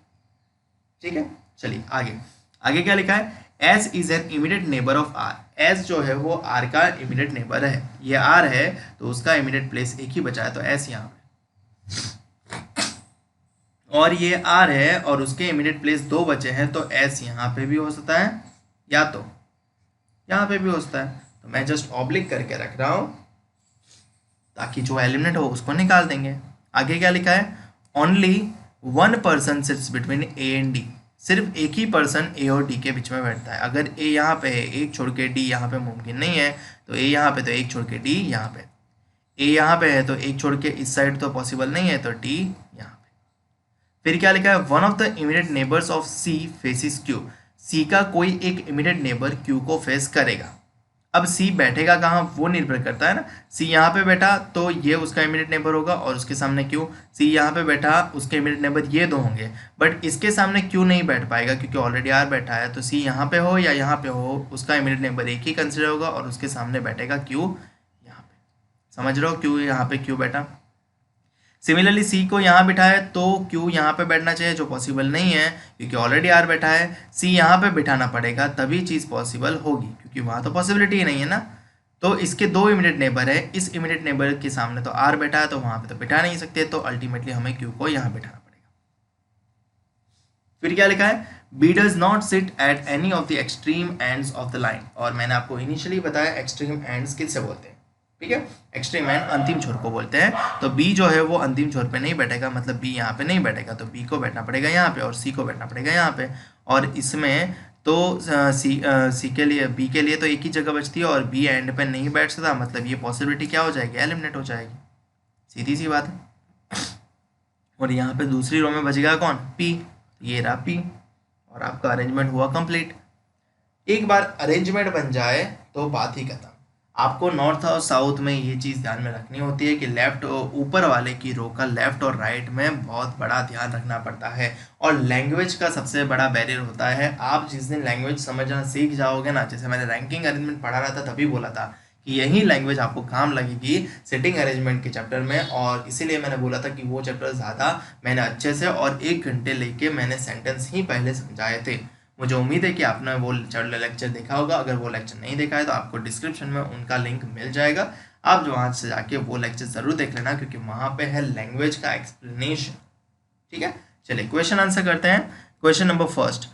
ठीक है, चलिए आगे। आगे क्या लिखा है, S is an immediate neighbour of R. S जो है वो आर का इमीडिएट नेबर है, ये आर है तो उसका इमीडिएट प्लेस एक ही बचा है तो एस यहाँ पे, और ये आर है और उसके इमीडिएट प्लेस दो बचे हैं तो एस यहाँ पे भी हो सकता है या तो यहाँ पे भी हो सकता है। तो मैं जस्ट ऑब्लिक करके रख रहा हूँ ताकि जो एलिमिनेट हो उसको निकाल देंगे। आगे क्या लिखा है, only one person sits between A and D. सिर्फ एक ही पर्सन ए और डी के बीच में बैठता है। अगर ए यहाँ पे है, एक छोड़ के डी यहाँ पे मुमकिन नहीं है, तो ए यहाँ पे तो एक छोड़ के डी यहाँ पे, ए यहाँ पे है तो एक छोड़ के इस साइड तो पॉसिबल नहीं है तो डी यहाँ पे। फिर क्या लिखा है, one of the immediate neighbours of C faces Q. C का कोई एक इमीडिएट नेबर क्यू को फेस करेगा। अब सी बैठेगा कहाँ वो निर्भर करता है ना, सी यहाँ पे बैठा तो ये उसका इमीडिएट नेबर होगा और उसके सामने क्यू, सी यहाँ पे बैठा उसके इमीडिएट नेबर ये दो होंगे, बट इसके सामने क्यू नहीं बैठ पाएगा क्योंकि ऑलरेडी आर बैठा है। तो सी यहाँ पे हो या यहाँ पे हो उसका इमीडिएट नेबर एक ही कंसिडर होगा और उसके सामने बैठेगा क्यू यहाँ पे। समझ रहे हो, क्यू यहाँ पे क्यू बैठा। सिमिलरली सी को यहाँ बिठाए तो क्यू यहाँ पे बैठना चाहिए जो पॉसिबल नहीं है क्योंकि ऑलरेडी आर बैठा है। सी यहाँ पे बिठाना पड़ेगा तभी चीज़ पॉसिबल होगी क्योंकि वहाँ तो पॉसिबिलिटी ही नहीं है ना। तो इसके दो इमीडिएट नेबर है, इस इमीडिएट नेबर के सामने तो आर बैठा है तो वहाँ पे तो बिठा नहीं सकते, तो अल्टीमेटली हमें क्यू को यहाँ बिठाना पड़ेगा। फिर क्या लिखा है, B does not sit at any of the extreme ends of the line. और मैंने आपको इनिशियली बताया एक्सट्रीम एंड्स किससे बोलते हैं, ठीक है, एक्सट्रीम एंड अंतिम छोर को बोलते हैं। तो बी जो है वो अंतिम छोर पे नहीं बैठेगा, मतलब बी यहाँ पे नहीं बैठेगा तो बी को बैठना पड़ेगा यहाँ पे और सी को बैठना पड़ेगा यहाँ पे। और इसमें तो सी के लिए, बी के लिए तो एक ही जगह बचती है और बी एंड पे नहीं बैठ सकता, मतलब ये पॉसिबिलिटी क्या हो जाएगी, एलिमिनेट हो जाएगी। सीधी सी बात है। और यहाँ पे दूसरी रो में बचेगा कौन, पी, ये रहा पी, और आपका अरेंजमेंट हुआ कंप्लीट। एक बार अरेंजमेंट बन जाए तो बात ही खत्म। आपको नॉर्थ और साउथ में ये चीज़ ध्यान में रखनी होती है कि लेफ्ट, ऊपर वाले की रो का लेफ्ट और राइट में बहुत बड़ा ध्यान रखना पड़ता है। और लैंग्वेज का सबसे बड़ा बैरियर होता है। आप जिस दिन लैंग्वेज समझना सीख जाओगे ना, जैसे मैंने रैंकिंग अरेंजमेंट पढ़ा रहा था तभी बोला था कि यही लैंग्वेज आपको काम लगेगी सिटिंग अरेंजमेंट के चैप्टर में, और इसीलिए मैंने बोला था कि वो चैप्टर ज़्यादा मैंने अच्छे से और 1 घंटे लेके मैंने सेंटेंस ही पहले समझाए थे। मुझे उम्मीद है कि आपने वो लेक्चर देखा होगा। अगर वो लेक्चर नहीं देखा है तो आपको डिस्क्रिप्शन में उनका लिंक मिल जाएगा, आप जो वहाँ से जाके वो लेक्चर ज़रूर देख लेना क्योंकि वहाँ पे है लैंग्वेज का एक्सप्लेनेशन। ठीक है, चलिए क्वेश्चन आंसर करते हैं। Question number 1,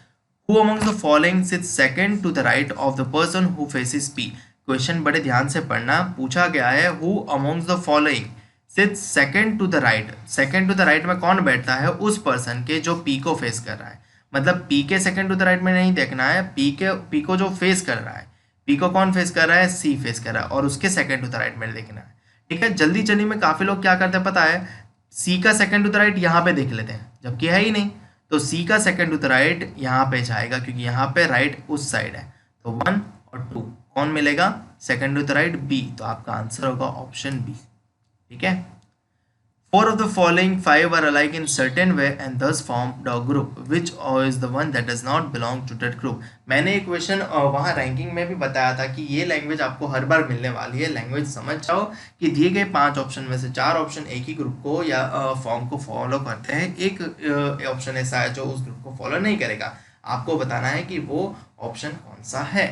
Who amongst the following sits second to the right of the person who faces P? Question बड़े ध्यान से पढ़ना, पूछा गया है who amongst the following sits second to the right. second to the right में कौन बैठता है? उस पर्सन के जो P को फेस कर रहा है, मतलब P के second to the right में नहीं देखना है, P को जो फेस कर रहा है, P को कौन फेस कर रहा है? C फेस कर रहा है, और उसके second to the right में देखना है। ठीक है, जल्दी जल्दी में काफी लोग क्या करते हैं पता है, C का second to the right यहाँ पे देख लेते हैं, जबकि है ही नहीं, तो सी का सेकंड टू द राइट यहाँ पे जाएगा, क्योंकि यहाँ पे राइट उस साइड है, तो 1 और 2 कौन मिलेगा? Second to the right B, तो आपका आंसर होगा ऑप्शन बी। ठीक है, 4 of the following 5 are alike in certain way and thus form the group. Which is the one that does not belong to that group? मैंने एक question वहाँ ranking में भी बताया था कि ये लैंग्वेज आपको हर बार मिलने वाली है। लैंग्वेज समझ जाओ कि दिए गए 5 ऑप्शन में से 4 ऑप्शन एक ही ग्रुप को या फॉर्म को फॉलो करते हैं, एक ऑप्शन ऐसा है जो उस ग्रुप को फॉलो नहीं करेगा। आपको बताना है कि वो ऑप्शन कौन सा है।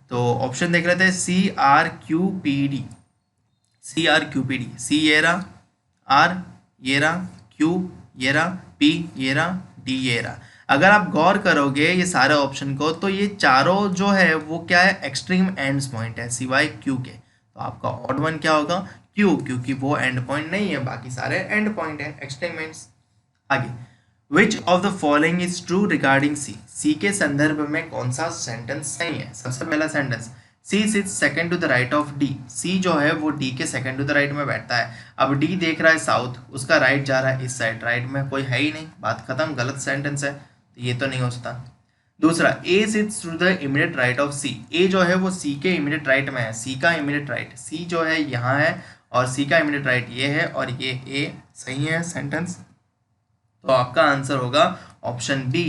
तो ऑप्शन देख लेते हैं, CRQPD, CRQPD, C ये रहा, R ये रहा, Q ये रहा, P ये रहा, D ये रहा। अगर आप गौर करोगे ये सारे ऑप्शन को, तो ये चारों जो है वो क्या है? एक्सट्रीम एंड्स पॉइंट है सिवाय Q के। तो आपका ऑड वन क्या होगा? Q, क्योंकि वो एंड पॉइंट नहीं है, बाकी सारे एंड पॉइंट है, एक्सट्रीम एंड्स। आगे, विच of the following is true regarding C? C के संदर्भ में कौन सा सेंटेंस सही है? सबसे पहला sentence, C sits second to the right of D. C जो है वो D के सेकंड टू द राइट में बैठता है। अब D देख रहा है साउथ, उसका राइट जा रहा है इस साइड, राइट में कोई है ही नहीं, बात खत्म, गलत सेंटेंस है, तो ये तो नहीं हो सकता। दूसरा, A sits to the immediate right of C. A जो है वो C के इमीडिएट राइट में है, C का इमीडिएट राइट, C जो है यहाँ है और C का इमीडिएट राइट ये है, और ये A सही है सेंटेंस। तो आपका आंसर होगा ऑप्शन बी,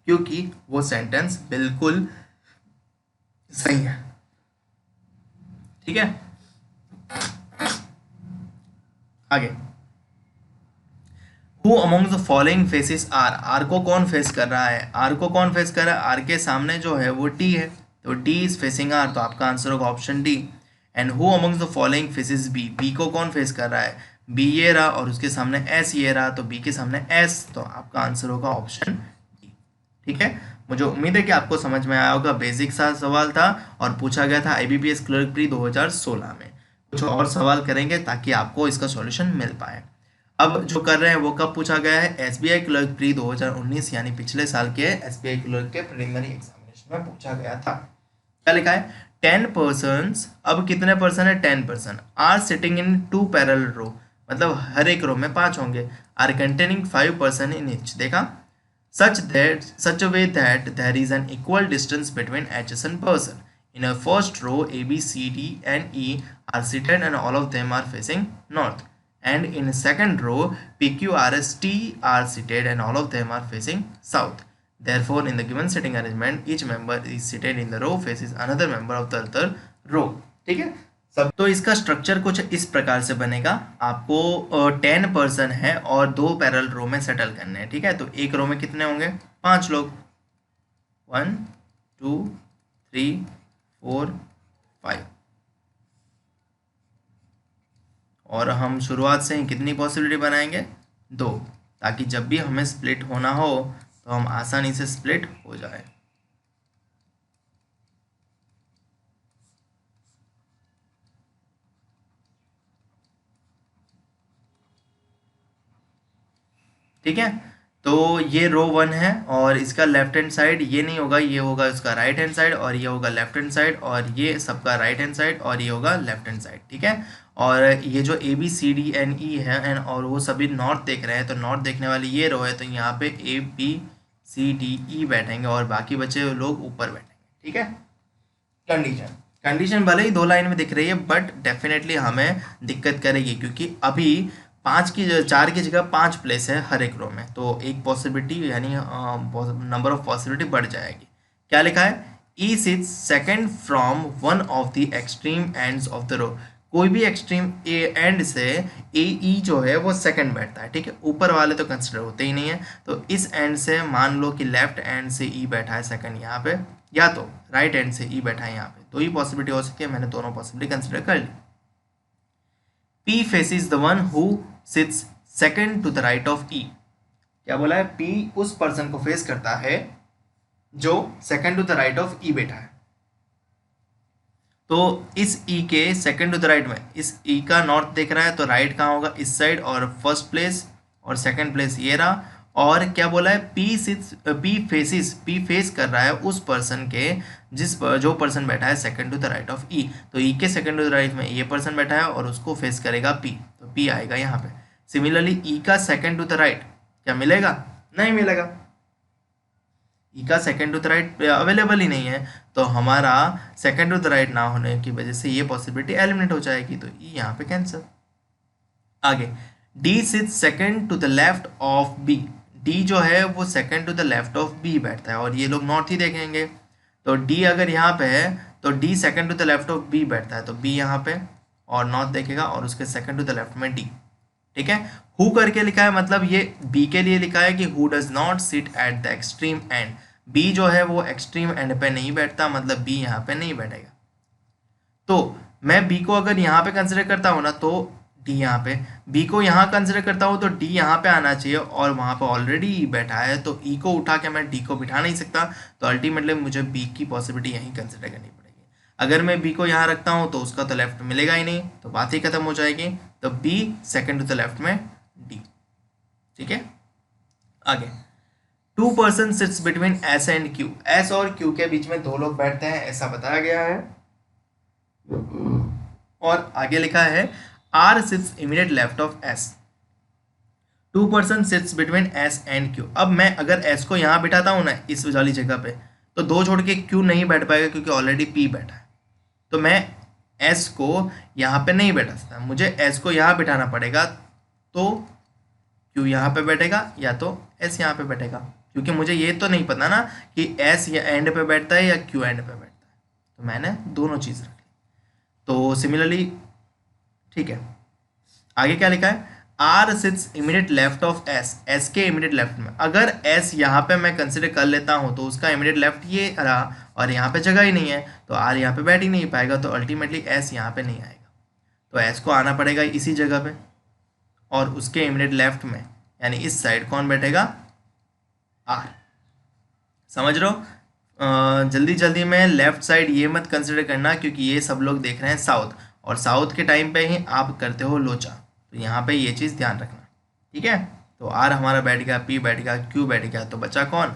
क्योंकि वो सेंटेंस बिल्कुल सही है। ठीक है, आगे, who among the following faces R? R को कौन फेस कर रहा है? आर को कौन फेस कर रहा है? आर के सामने जो है वो डी है, तो डी इज फेसिंग आर, तो आपका आंसर होगा option D. And who among the following faces B? B को कौन फेस कर रहा है? बी ये रहा और उसके सामने एस ये रहा, तो बी के सामने एस, तो आपका आंसर होगा ऑप्शन डी। ठीक है, मुझे उम्मीद है कि आपको समझ में आया होगा। बेसिक सा सवाल था और पूछा गया था IBPS क्लर्क प्री 2016 में। कुछ और सवाल करेंगे ताकि आपको इसका सॉल्यूशन मिल पाए। अब जो कर रहे हैं वो कब पूछा गया है? SBI क्लर्क प्री 2019, यानी पिछले साल के SBI क्लर्क के प्रीलिमिनरी एग्जामिनेशन में पूछा गया था। क्या लिखा है? 10 persons, अब कितने पर्सन है? 10 person are sitting in 2 parallel row, मतलब हर एक रो में 5 होंगे, are containing 5 person in each. देखा, such a way that there is an equal distance between adjacent person. In a first row, A, B, C, D, and E are seated and all of them are facing north. And in a second row, P, Q, R, S, T are seated and all of them are facing south. Therefore, in the given sitting arrangement, each member is seated in the row faces another member of the other row. ठीक है, सब। तो इसका structure कुछ इस प्रकार से बनेगा। आपको 10 person है और 2 पैरेलल रो में सेटल करने हैं। ठीक है, तो एक रो में कितने होंगे? 5 लोग, 1 2 3 4 5, और हम शुरुआत से ही कितनी पॉसिबिलिटी बनाएंगे? 2, ताकि जब भी हमें स्प्लिट होना हो तो हम आसानी से स्प्लिट हो जाए। ठीक है, तो ये रो 1 है और इसका लेफ्ट हैंड साइड ये नहीं होगा, ये होगा इसका राइट हैंड साइड, और ये होगा लेफ्ट हैंड साइड, और ये सबका राइट हैंड साइड, और ये होगा लेफ्ट हैंड साइड। ठीक है, और ये जो A B C D N E है एंड और वो सभी नॉर्थ देख रहे हैं, तो नॉर्थ देखने वाली ये रो है, तो यहाँ पे A B C D E बैठेंगे और बाकी बचे लोग ऊपर बैठेंगे। ठीक है, कंडीशन भले ही 2 लाइन में दिख रही है, बट डेफिनेटली हमें दिक्कत करेगी, क्योंकि अभी 4 की जगह 5 प्लेस है हर एक रो में, तो एक पॉसिबिलिटी यानी नंबर ऑफ पॉसिबिलिटी बढ़ जाएगी। क्या लिखा है? E sits second from one of the extreme ends of the row. कोई भी एक्सट्रीम एंड से AE जो है वो सेकंड बैठता है। ठीक है, ऊपर वाले तो कंसिडर होते ही नहीं है, तो इस एंड से मान लो कि लेफ्ट एंड से E बैठा है सेकंड यहाँ पे, या तो राइट एंड से E बैठा है यहाँ पे, 2 ही पॉसिबिलिटी हो सकती है, मैंने दोनों पॉसिबिलिटी कंसिडर कर ली। P faces the one who sits second to the right of E. क्या बोला है? P उस पर्सन को फेस करता है जो second to the right of E बैठा है। तो इस ई के सेकंड टू द राइट में इस ई का नॉर्थ देख रहा है तो राइट कहाँ होगा, इस साइड, और फर्स्ट प्लेस और सेकंड प्लेस ये रहा। और क्या बोला है, पी फेस कर रहा है उस पर्सन के जो पर्सन बैठा है second to the right of E. तो ई के सेकंड टू द राइट में ये पर्सन बैठा है और उसको फेस करेगा पी, तो पी आएगा यहाँ पे। सिमिलरली ई का सेकंड टू द राइट क्या मिलेगा, नहीं मिलेगा, ई का second to the right available ही नहीं है, तो हमारा सेकंड टू द राइट ना होने की वजह से ये पॉसिबिलिटी एलिमिनेट हो जाएगी, तो ई यहाँ पे कैंसिल। आगे D sit second to the left of B, D जो है वो second to the left of B बैठता है और ये लोग नॉर्थ ही देखेंगे, तो डी अगर यहाँ पे है तो D second to the left of B बैठता है, तो बी यहाँ पे और नॉर्थ देखेगा और उसके सेकंड टू द लेफ्ट में डी। ठीक है, हु करके लिखा है मतलब ये बी के लिए लिखा है कि who does not sit at the extreme end, B जो है वो एक्सट्रीम एंड पे नहीं बैठता, मतलब बी यहाँ पे नहीं बैठेगा। तो मैं बी को अगर यहाँ पे कंसिडर करता हूँ ना तो डी यहाँ पे, बी को यहाँ कंसिडर करता हूँ तो डी यहाँ पे आना चाहिए और वहाँ पे ऑलरेडी ई बैठा है, तो ई को उठा के मैं डी को बिठा नहीं सकता, तो अल्टीमेटली मुझे बी की पॉसिबिलिटी यहीं कंसिडर करनी पड़ेगी। अगर मैं बी को यहाँ रखता हूँ तो उसका तो लेफ्ट मिलेगा ही नहीं, तो बात ही खत्म हो जाएगी, तो B second to the left में डी। ठीक है, आगे two person sits between S and Q, S और क्यू के बीच में दो लोग बैठते हैं ऐसा बताया गया है। और आगे लिखा है R sits immediate left of S, two person sits between S and Q. अब मैं अगर एस को यहाँ बिठाता हूँ ना इस वाली जगह पे, तो दो छोड़ के क्यू नहीं बैठ पाएगा क्योंकि ऑलरेडी पी बैठा है, तो मैं एस को यहाँ पे नहीं बैठा सकता, मुझे एस को यहाँ बिठाना पड़ेगा, तो क्यू यहाँ पे बैठेगा या तो एस यहाँ पे बैठेगा, क्योंकि मुझे ये तो नहीं पता ना कि एस या एंड पे बैठता है या क्यू एंड पे बैठता है, तो मैंने दोनों चीज़ रखी। तो सिमिलरली ठीक है, आगे क्या लिखा है, R sits immediate left of S, S के इमीडिएट लेफ्ट में, अगर एस यहाँ पे मैं कंसिडर कर लेता हूँ तो उसका इमीडिएट लेफ्ट ये रहा और यहाँ पे जगह ही नहीं है, तो आर यहाँ पे बैठ ही नहीं पाएगा, तो अल्टीमेटली एस यहाँ पे नहीं आएगा, तो एस को आना पड़ेगा इसी जगह पे और उसके इमीडिएट लेफ्ट में यानी इस साइड कौन बैठेगा, आर। समझ रहे हो, जल्दी जल्दी में लेफ्ट साइड ये मत कंसिडर करना क्योंकि ये सब लोग देख रहे हैं साउथ, और साउथ के टाइम पे ही आप करते हो लोचा, तो यहाँ पे ये चीज़ ध्यान रखना। ठीक है, तो आर हमारा बैठ गया, पी बैठ गया, क्यू बैठ गया, तो बचा कौन,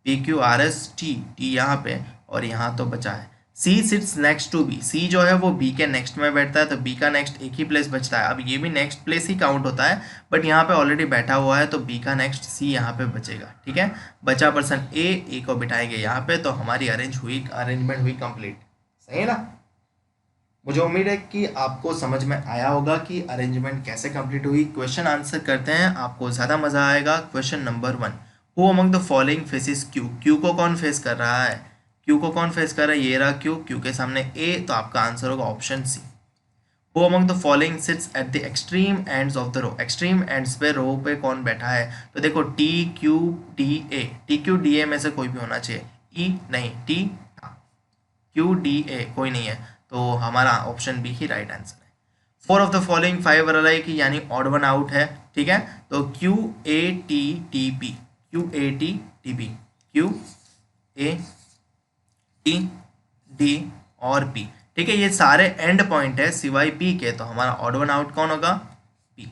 P Q R S T, T यहाँ पे और यहाँ तो बचा है C sits next to B, C जो है वो बी के नेक्स्ट में बैठता है, तो बी का नेक्स्ट एक ही प्लेस बचता है, अब ये भी नेक्स्ट प्लेस ही काउंट होता है बट यहाँ पे ऑलरेडी बैठा हुआ है, तो बी का नेक्स्ट सी यहाँ पे बचेगा। ठीक है, बचा पर्सन ए को बिठाएंगे यहाँ पे, तो हमारी अरेंजमेंट हुई कंप्लीट। सही है ना, मुझे उम्मीद है कि आपको समझ में आया होगा कि अरेंजमेंट कैसे कंप्लीट हुई। क्वेश्चन आंसर करते हैं, आपको ज़्यादा मज़ा आएगा। Question number 1, who among the following faces Q, Q को कौन फेस कर रहा है, क्यू को कौन फेस कर रहा है, ये रहा क्यू, क्यू के सामने ए, तो आपका आंसर होगा option C. Who among the following sits at the extreme ends of the row, extreme ends पे रो पे कौन बैठा है, तो देखो T Q D A, T Q D A में से कोई भी होना चाहिए, ई नहीं, टी क्यू डी ए कोई नहीं है, तो हमारा ऑप्शन बी ही राइट आंसर है। 4 ऑफ द फॉलोइंग 5 अलाइक यानी ऑड वन आउट है। ठीक है, तो Q A T T P, Q A T T P, Q A T D और पी। ठीक है, ये सारे एंड पॉइंट है सिवाय पी के, तो हमारा ऑड वन आउट कौन होगा, P.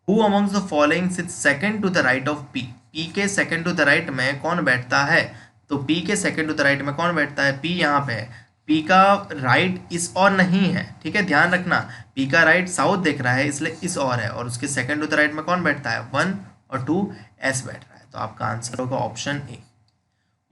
Who amongst the following sits second to the right of P, P के सेकंड टू द राइट में कौन बैठता है, तो पी के सेकंड टू द राइट में कौन बैठता है, पी यहाँ पे है, पी का राइट इस और नहीं है। ठीक है, ध्यान रखना, पी का राइट साउथ देख रहा है इसलिए इस और है, और उसके सेकंड टू द राइट में कौन बैठता है, 1 और 2 एस बैठ रहा है, तो आपका आंसर होगा option A.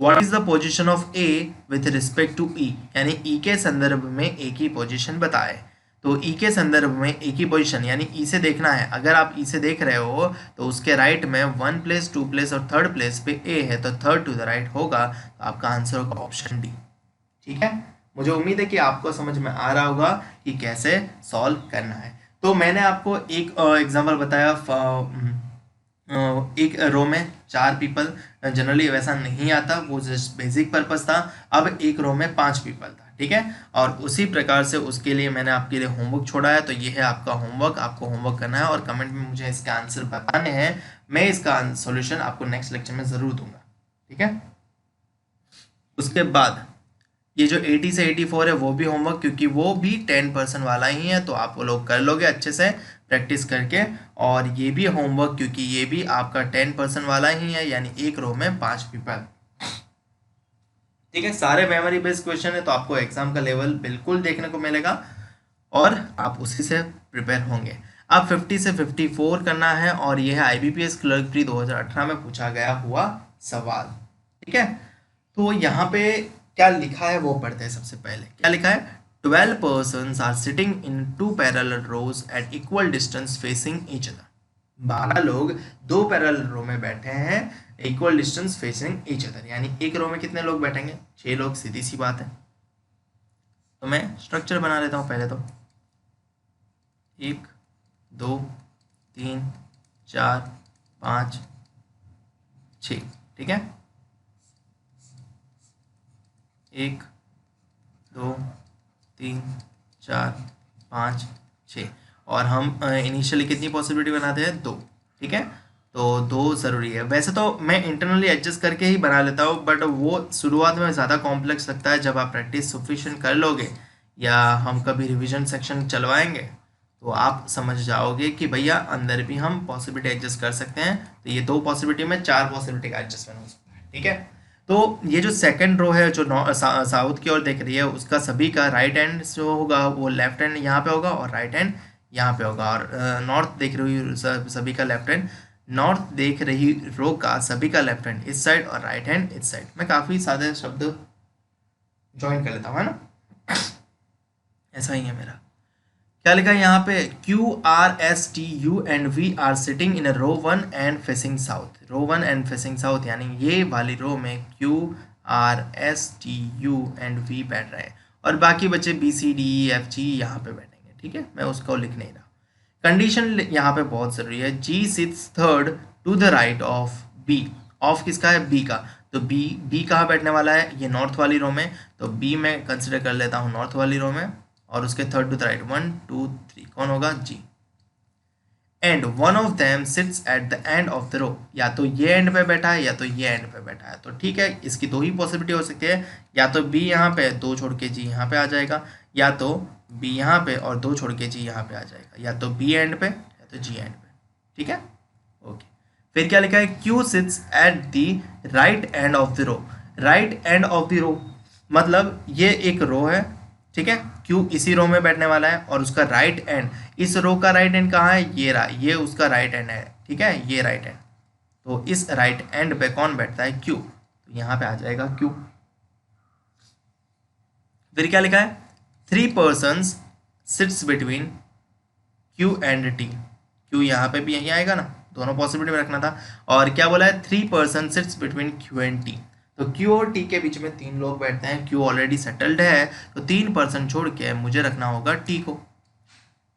What is the position of A with respect to E, यानी ई के संदर्भ में ए की पोजीशन बताए, तो ई के संदर्भ में ए की पोजीशन यानी ई से देखना है, अगर आप ई से देख रहे हो तो उसके राइट में 1 प्लेस 2 प्लेस और थर्ड प्लेस पे ए है, तो थर्ड टू द राइट होगा, तो आपका आंसर होगा ऑप्शन डी। ठीक है, मुझे उम्मीद है कि आपको समझ में आ रहा होगा कि कैसे सॉल्व करना है। तो मैंने आपको एक एग्जांपल बताया, एक रो में 4 पीपल, जनरली वैसा नहीं आता, वो जस्ट बेसिक पर्पस था। अब एक रो में 5 पीपल था। ठीक है, और उसी प्रकार से उसके लिए मैंने आपके लिए होमवर्क छोड़ा है, तो ये है आपका होमवर्क, आपको होमवर्क करना है और कमेंट में मुझे इसका आंसर बताने हैं। मैं इसका सॉल्यूशन आपको नेक्स्ट लेक्चर में ज़रूर दूंगा। ठीक है। उसके बाद ये जो 80 से 84 है वो भी होमवर्क, क्योंकि वो भी 10% वाला ही है, तो आप वो लोग कर लोगे अच्छे से प्रैक्टिस करके। और ये भी होमवर्क, क्योंकि ये भी आपका 10% वाला ही है, यानी एक रो में 5 पीपल। ठीक है, सारे मेमोरी बेस्ड क्वेश्चन है, तो आपको एग्जाम का लेवल बिल्कुल देखने को मिलेगा और आप उसी से प्रिपेयर होंगे। अब 50 से 54 करना है, और यह है IBPS क्लर्क प्री 2018 में पूछा गया हुआ सवाल। ठीक है, तो यहाँ पे क्या लिखा है वो पढ़ते हैं। सबसे पहले क्या लिखा है, 12 persons are sitting in 2 parallel rows at equal distance facing each other। 12 लोग 2 पैरेलल रो में बैठे हैं, equal distance facing each other, यानी एक रो में कितने लोग बैठेंगे, 6 लोग, सीधी सी बात है। तो मैं स्ट्रक्चर बना लेता हूँ पहले तो, 1 2 3 4 5 6। ठीक है, 1 2 3 4 5 6, और हम इनिशियली कितनी पॉसिबिलिटी बनाते हैं, 2। ठीक है, तो 2 ज़रूरी है। वैसे तो मैं इंटरनली एडजस्ट करके ही बना लेता हूँ, बट वो शुरुआत में ज़्यादा कॉम्प्लेक्स लगता है। जब आप प्रैक्टिस सफिशिएंट कर लोगे, या हम कभी रिवीजन सेक्शन चलवाएंगे, तो आप समझ जाओगे कि भैया अंदर भी हम पॉसिबिलिटी एडजस्ट कर सकते हैं। तो ये 2 पॉसिबिलिटी में 4 पॉसिबिलिटी का एडजस्टमेंट हो सकता है। ठीक है, तो ये जो सेकंड रो है जो साउथ की ओर देख रही है, उसका सभी का राइट हैंड जो होगा वो लेफ्ट हैंड यहाँ पे होगा, और राइट हैंड यहाँ पे होगा। और नॉर्थ देख रही सभी का लेफ्ट हैंड, नॉर्थ देख रही रो का सभी का लेफ्ट हैंड इस साइड और राइट हैंड इस साइड। मैं काफ़ी सादे शब्द ज्वाइन कर लेता हूँ, है ना, ऐसा ही है मेरा। क्या लिखा है यहाँ पे, QRSTU and V are sitting in row 1 and facing south. Row 1 and facing south, यानी ये वाली रो में QRSTU एंड V बैठ रहे हैं, और बाकी बच्चे BCDEFG यहाँ पे बैठेंगे। ठीक है, मैं उसको लिख नहीं रहा। कंडीशन यहाँ पे बहुत ज़रूरी है, G sits third to the right of B। Of किसका है, B का, तो B कहाँ बैठने वाला है, ये नॉर्थ वाली रो में, तो B मैं कंसिडर कर लेता हूँ नॉर्थ वाली रो में, और उसके थर्ड टू द राइट 1 2 3 कौन होगा, G। And one of them sits at the end of the row, या तो ये एंड पे बैठा है या तो ये एंड पे बैठा है। तो ठीक है, इसकी 2 ही पॉसिबिलिटी हो सकती है, या तो B यहाँ पे 2 छोड़ के G यहाँ पे आ जाएगा, या तो B यहाँ पे और 2 छोड़ के G यहाँ पे आ जाएगा, या तो B एंड पे या तो G एंड पे। ठीक है, ओके। फिर क्या लिखा है, Q sits at the right end of the row. Right end of the row मतलब ये एक रो है, ठीक है, Q इसी रो में बैठने वाला है, और उसका राइट एंड, इस रो का राइट एंड कहाँ है, ये उसका राइट एंड है। ठीक है, ये राइट एंड, तो इस राइट एंड पे कौन बैठता है, Q, तो यहाँ पे आ जाएगा Q। फिर क्या लिखा है, 3 persons sits between Q and T। Q यहाँ पे भी यही आएगा ना, दोनों पॉसिबिलिटी में रखना था। और क्या बोला है, 3 persons sits between Q and T, तो Q और T के बीच में 3 लोग बैठते हैं। Q ऑलरेडी सेटल्ड है, तो 3 पर्सन छोड़ के मुझे रखना होगा T को,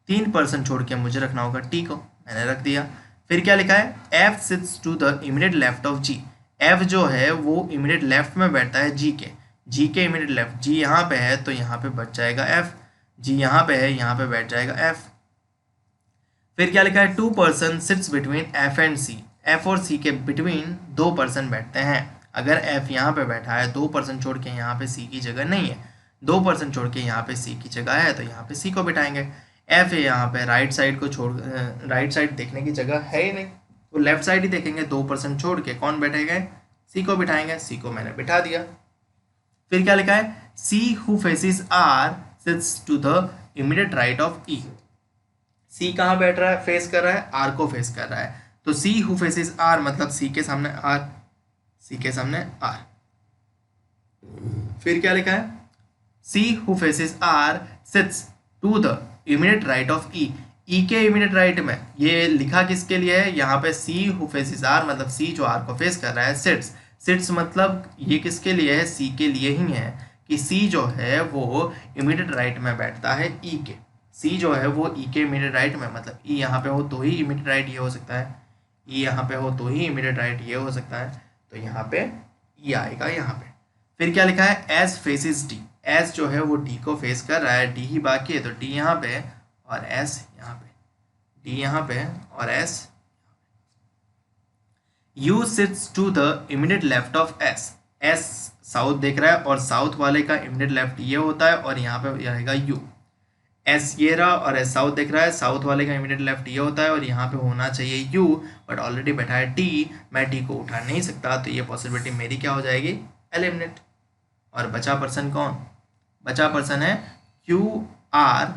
3 पर्सन छोड़ के मुझे रखना होगा T को, मैंने रख दिया। फिर क्या लिखा है, F sits to the immediate left of G। F जो है वो इमीडिएट लेफ्ट में बैठता है G के इमीडिएट लेफ्ट। G यहाँ पे है तो यहाँ पे बच जाएगा F, G यहाँ पे है, यहाँ पे बैठ जाएगा F। फिर क्या लिखा है, 2 person sits between F and C। F और C के बिटवीन 2 पर्सन बैठते हैं। अगर F यहाँ पे बैठा है, 2 पर्सन छोड़ के यहाँ पे C की जगह नहीं है, 2 पर्सन छोड़ के यहाँ पे C की जगह है, तो यहाँ पे C को बिठाएंगे। F है यहाँ पे, राइट साइड को छोड़, राइट साइड देखने की जगह है ही नहीं, तो लेफ्ट साइड ही देखेंगे। 2 पर्सन छोड़ के कौन बैठेगा, C को बिठाएंगे, C को मैंने बिठा दिया। फिर क्या लिखा है, C who faces R sits to the immediate right of E। C कहाँ बैठ रहा है, फेस कर रहा है, R को फेस कर रहा है, तो C who faces R मतलब C के सामने R, C के सामने R। फिर क्या लिखा है, C who faces R sits to the immediate right of E। E के इमीडिएट राइट में, ये लिखा किसके लिए है, यहाँ पे C who faces R मतलब C जो R को फेस कर रहा है, सिट्स मतलब ये किसके लिए है, C के लिए ही है, कि C जो है वो इमीडिएट राइट में बैठता है E के। C जो है वो E के इमीडिएट राइट में, मतलब E यहाँ पे हो तो ही इमीडिएट राइट ये हो सकता है, E यहाँ पे हो तो ही इमीडिएट राइट ये हो सकता है, तो यहाँ पे E आएगा यहाँ पे। फिर क्या लिखा है, एस फेसिस D। एस जो है वो D को फेस कर रहा है, D ही बाकी है, तो D यहाँ पे और S यहाँ पे, D यहाँ पे और S। U sits to the immediate left of S। S south देख रहा है और साउथ वाले का इमीडिएट लेफ्ट ये होता है और यहाँ पे रहेगा यू। एस ये रहा और एस साउथ देख रहा है, साउथ वाले का इमीडिएट लेफ्ट ये होता है और यहाँ पे होना चाहिए यू, बट ऑलरेडी बैठा है टी, मैं टी को उठा नहीं सकता, तो ये पॉसिबिलिटी मेरी क्या हो जाएगी, एलिमिनेट। और बचा पर्सन कौन, बचा पर्सन है Q R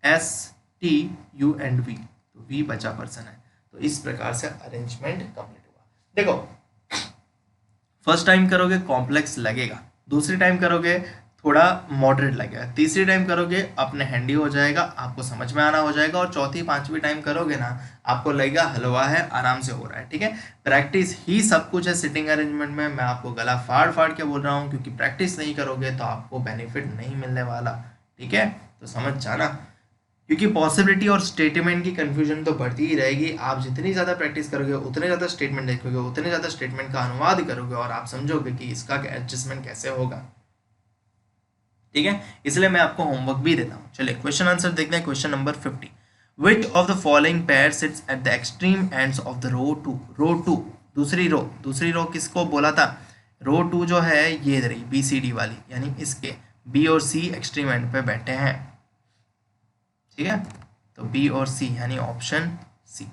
S T U and V, तो वी बचा पर्सन है। तो इस प्रकार से अरेंजमेंट कंप्लीट हुआ। देखो फर्स्ट टाइम करोगे कॉम्प्लेक्स लगेगा, दूसरी टाइम करोगे थोड़ा मॉडरेट लगेगा, तीसरी टाइम करोगे अपने हैंडी हो जाएगा, आपको समझ में आना हो जाएगा, और चौथी पांचवी टाइम करोगे ना आपको लगेगा हलवा है, आराम से हो रहा है। ठीक है, प्रैक्टिस ही सब कुछ है सिटिंग अरेंजमेंट में। मैं आपको गला फाड़ फाड़ के बोल रहा हूँ, क्योंकि प्रैक्टिस नहीं करोगे तो आपको बेनिफिट नहीं मिलने वाला। ठीक है, तो समझ जाना, क्योंकि पॉसिबिलिटी और स्टेटमेंट की कंफ्यूजन तो बढ़ती ही रहेगी। आप जितनी ज़्यादा प्रैक्टिस करोगे उतने ज़्यादा स्टेटमेंट देखोगे, उतने ज़्यादा स्टेटमेंट का अनुवाद करोगे और आप समझोगे कि इसका एडजस्टमेंट कैसे होगा। ठीक है, इसलिए मैं आपको होमवर्क भी देता हूँ। चलिए क्वेश्चन आंसर देखते हैं। Question number 50, which of the following pair sits at the extreme ends of the row two. Row two दूसरी रो किसको बोला था, रो टू जो है ये रही बी सी डी वाली, यानी इसके बी और सी एक्सट्रीम एंड पे बैठे हैं। ठीक है, तो बी और सी यानी option C.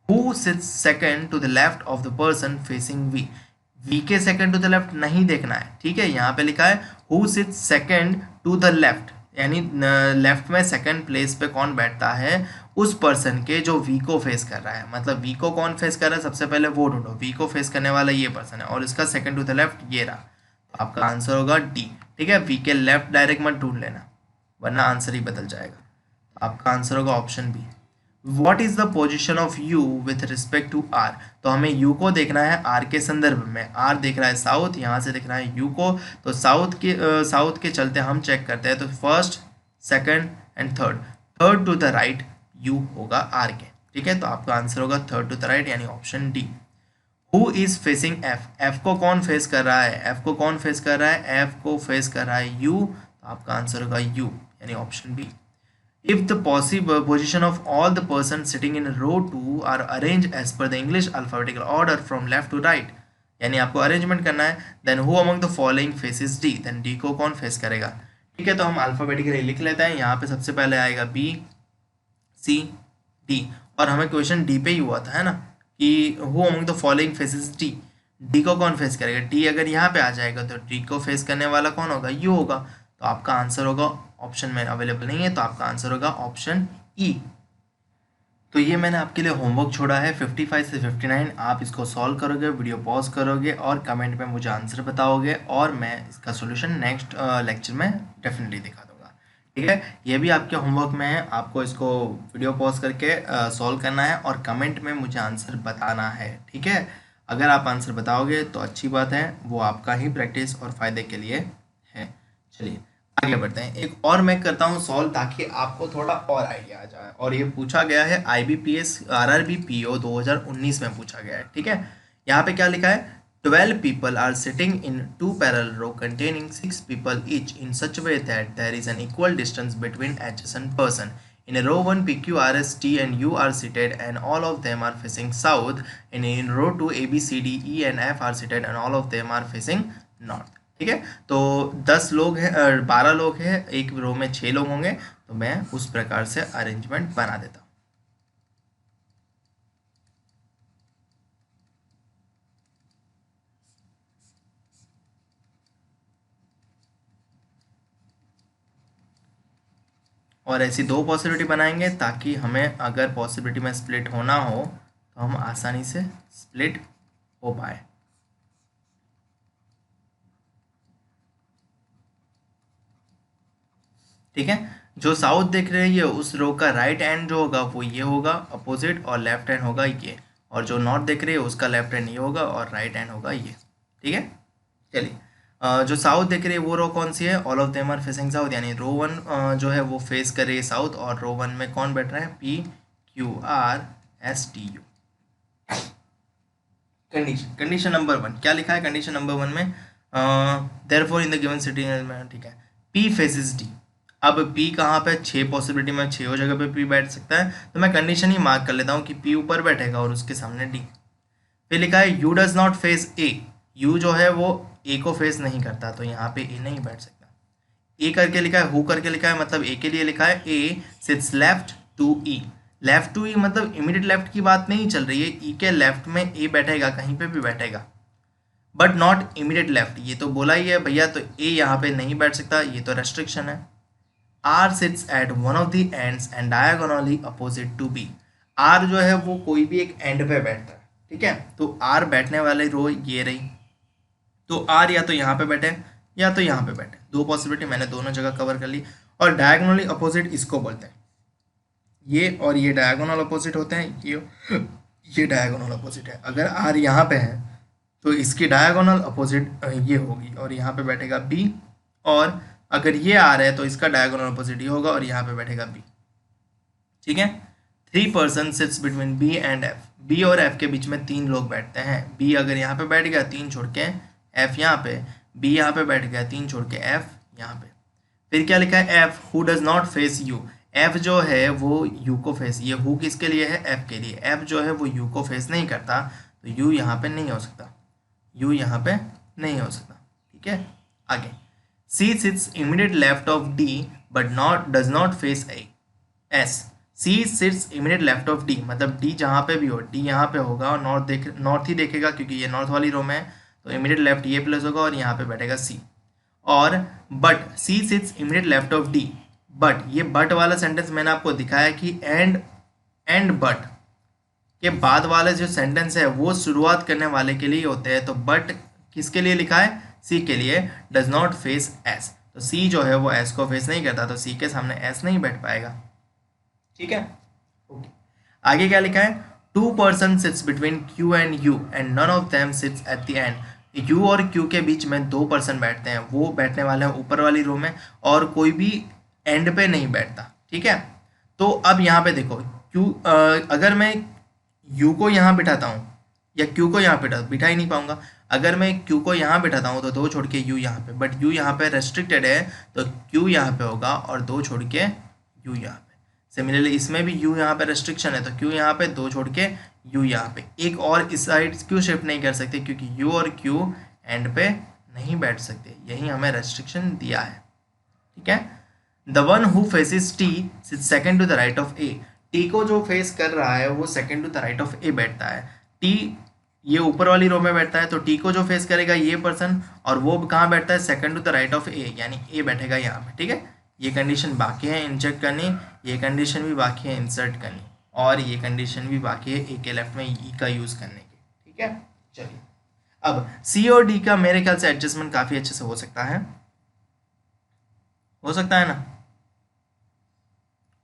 Who sits second to the left of the person facing V. V के सेकंड टू द लेफ्ट नहीं देखना है। ठीक है, यहाँ पे लिखा है who sits second to the left, यानी लेफ्ट में सेकंड प्लेस पे कौन बैठता है, उस पर्सन के जो वी को फेस कर रहा है। मतलब वी को कौन फेस कर रहा है, सबसे पहले वो ढूंढो, वी को फेस करने वाला ये पर्सन है और इसका सेकंड टू द लेफ्ट ये रहा, तो आपका आंसर होगा डी। ठीक है, वी के लेफ्ट डायरेक्ट मत ढूंढ लेना वरना आंसर ही बदल जाएगा। आपका आंसर होगा option B. What is the position of U with respect to R. तो हमें यू को देखना है आर के संदर्भ में। आर देख रहा है साउथ, यहाँ से देखना है यू को, तो साउथ के चलते हम चेक करते हैं, तो first second and third to the right U होगा आर के। ठीक है, तो आपका आंसर होगा थर्ड टू द राइट यानी option D. Who is facing F. F को कौन फेस कर रहा है, एफ को कौन फेस कर रहा है, एफ को फेस कर रहा है यू, तो आपका आंसर होगा यू यानी option B. If the possible position of all the persons sitting in row 2 are arranged as per the English alphabetical order from left to right, यानी आपको अरेंजमेंट करना है, then who among the following faces D, then D को कौन face करेगा। ठीक है, तो हम अल्फाबेटिकली लिख लेते हैं। यहाँ पे सबसे पहले आएगा B C D, और हमें क्वेश्चन D पे ही हुआ था है ना, कि who among the following faces D, D को कौन फेस करेगा। D अगर यहाँ पे आ जाएगा तो D को फेस करने वाला कौन होगा, U होगा, तो आपका आंसर होगा, ऑप्शन में अवेलेबल नहीं है तो आपका आंसर होगा ऑप्शन ई। तो ये मैंने आपके लिए होमवर्क छोड़ा है 55 से 59। आप इसको सॉल्व करोगे, वीडियो पॉज करोगे और कमेंट में मुझे आंसर बताओगे, और मैं इसका सॉल्यूशन नेक्स्ट लेक्चर में डेफिनेटली दिखा दूंगा। ठीक है, ये भी आपके होमवर्क में है, आपको इसको वीडियो पॉज करके सॉल्व करना है और कमेंट में मुझे आंसर बताना है। ठीक है, अगर आप आंसर बताओगे तो अच्छी बात है, वो आपका ही प्रैक्टिस और फायदे के लिए है। चलिए आगे बढ़ते हैं। एक और मैं करता हूँ सॉल्व ताकि आपको थोड़ा और आइडिया आ जाए, और ये पूछा गया है IBPS RRB PO 2019 में पूछा गया है। ठीक है, यहाँ पे क्या लिखा है, 12 people are sitting in 2 parallel row containing 6 people each in such a way that there is an equal distance between adjacent person. In row 1 PQ RS T and U are seated and all of them are facing south, and in row 2 AB C D E and F are seated and all of them are facing north. ठीक है, तो 10 लोग हैं, 12 लोग हैं, एक row में 6 लोग होंगे, तो मैं उस प्रकार से अरेंजमेंट बना देता हूँ। और ऐसी 2 पॉसिबिलिटी बनाएंगे ताकि हमें अगर पॉसिबिलिटी में स्प्लिट होना हो तो हम आसानी से स्प्लिट हो पाए। ठीक है, जो साउथ देख रहे हैं उस रो का राइट एंड जो होगा वो ये होगा अपोजिट, और लेफ्ट एंड होगा ये, और जो नॉर्थ देख रहे हैं उसका लेफ्ट एंड ये होगा और राइट एंड होगा ये। ठीक है, चलिए जो साउथ देख रहे हैं वो रो कौन सी है, all of them are facing south, यानी रो 1 जो है वो फेस कर रही है साउथ, और रो 1 में कौन बैठ रहा है, PQRSTU। कंडीशन नंबर 1 क्या लिखा है, कंडीशन नंबर 1 में therefore in the given city, ठीक है, P फेसेस D। अब P कहाँ पे, 6 पॉसिबिलिटी में 6 जगह पे P बैठ सकता है, तो मैं कंडीशन ही मार्क कर लेता हूँ कि P ऊपर बैठेगा और उसके सामने D। फिर लिखा है U does not face A, you जो है वो ए को फेस नहीं करता, तो यहाँ पे ए नहीं बैठ सकता। ए करके लिखा है, हु करके लिखा है, मतलब ए के लिए लिखा है A sits left to E. Left to E मतलब इमीडिएट लेफ्ट की बात नहीं चल रही है, ई के लेफ्ट में ए बैठेगा, कहीं पे भी बैठेगा, बट नॉट इमीडिएट लेफ्ट, ये तो बोला ही है भैया, तो ए यहाँ पे नहीं बैठ सकता, ये तो रेस्ट्रिक्शन है। R sits at one of the ends and diagonally opposite to B. R जो है वो कोई भी एक एंड पे बैठता है, ठीक है, तो आर बैठने वाली रो ये रही, तो आर या तो यहाँ पे बैठे या तो यहाँ पे बैठे, दो पॉसिबिलिटी मैंने दोनों जगह कवर कर ली। और डायगोनली अपोजिट इसको बोलते हैं, ये और ये डायगोनल अपोजिट होते हैं, ये डायगोनल अपोजिट है। अगर आर यहाँ पे है तो इसकी डायगोनल अपोजिट ये होगी और यहाँ पे बैठेगा बी, और अगर ये आर है तो इसका डायगोनल अपोजिट ये होगा और यहाँ पे बैठेगा बी, ठीक है। 3 person sits between B and F. B और एफ के बीच में 3 लोग बैठते हैं। बी अगर यहाँ पे बैठ गया 3 छोड़ के एफ यहाँ पे, बी यहाँ पे बैठ गया 3 छोड़ के एफ यहाँ पे। फिर क्या लिखा है, F who does not face you. F जो है वो यू को फेस, ये हु किसके लिए है, एफ के लिए। एफ जो है वो यू को फेस नहीं करता, तो यू यहाँ पे नहीं हो सकता, यू यहाँ पे नहीं हो सकता, ठीक है। आगे, C sits immediate left of D but not does not face S. C sits immediate left of D, मतलब डी जहाँ पे भी हो, डी यहाँ पे होगा और नॉर्थ ही देखेगा क्योंकि ये नॉर्थ वाली रो में है, तो इमीडिएट लेफ्ट ये प्लस होगा और यहाँ पे बैठेगा सी। और but C sits immediate left of D, but ये बट वाला सेंटेंस मैंने आपको दिखाया कि एंड बट के बाद वाले जो सेंटेंस है वो शुरुआत करने वाले के लिए होते हैं, तो बट किसके लिए लिखा है, सी के लिए। डज नॉट फेस एस, तो सी जो है वो एस को फेस नहीं करता, तो सी के सामने एस नहीं बैठ पाएगा, ठीक है। ओके, आगे क्या लिखा है, 2 person sits between Q and U and none of them sits at the end. U और क्यू के बीच में 2 पर्सन बैठते हैं, वो बैठने वाले हैं ऊपर वाली रो में और कोई भी एंड पे नहीं बैठता, ठीक है। तो अब यहाँ पे देखो, क्यू अगर मैं यू को यहाँ बिठाता हूँ या क्यू को यहाँ बिठा ही नहीं पाऊंगा। अगर मैं क्यू को यहाँ बिठाता हूँ तो 2 छोड़ के यू यहाँ पे, बट यू यहाँ पे रेस्ट्रिक्टेड है, तो क्यू यहाँ पे होगा और 2 छोड़ के यू यहाँ पे। सिमिलरली इसमें भी यू यहाँ पे रेस्ट्रिक्शन है, तो क्यू यहाँ पे, 2 छोड़ के यू यहाँ पे। एक और इस साइड क्यू शिफ्ट नहीं कर सकते क्योंकि यू और क्यू एंड पे नहीं बैठ सकते, यही हमें रेस्ट्रिक्शन दिया है, ठीक है। The one who faces T sits second to the right of A. T को जो फेस कर रहा है वो second to the right of A बैठता है। टी ये ऊपर वाली रो में बैठता है, तो टी को जो फेस करेगा ये पर्सन, और वो कहाँ बैठता है, second to the right of A, यानी ए बैठेगा यहाँ पे, ठीक है। ये कंडीशन बाकी है इंसर्ट करनी, ये कंडीशन भी बाकी है इंसर्ट करनी, और ये कंडीशन भी बाकी है ए के लेफ्ट में ई का यूज़ करने की, ठीक है। चलिए, अब सी और डी का मेरे ख्याल से एडजस्टमेंट काफ़ी अच्छे से हो सकता है ना,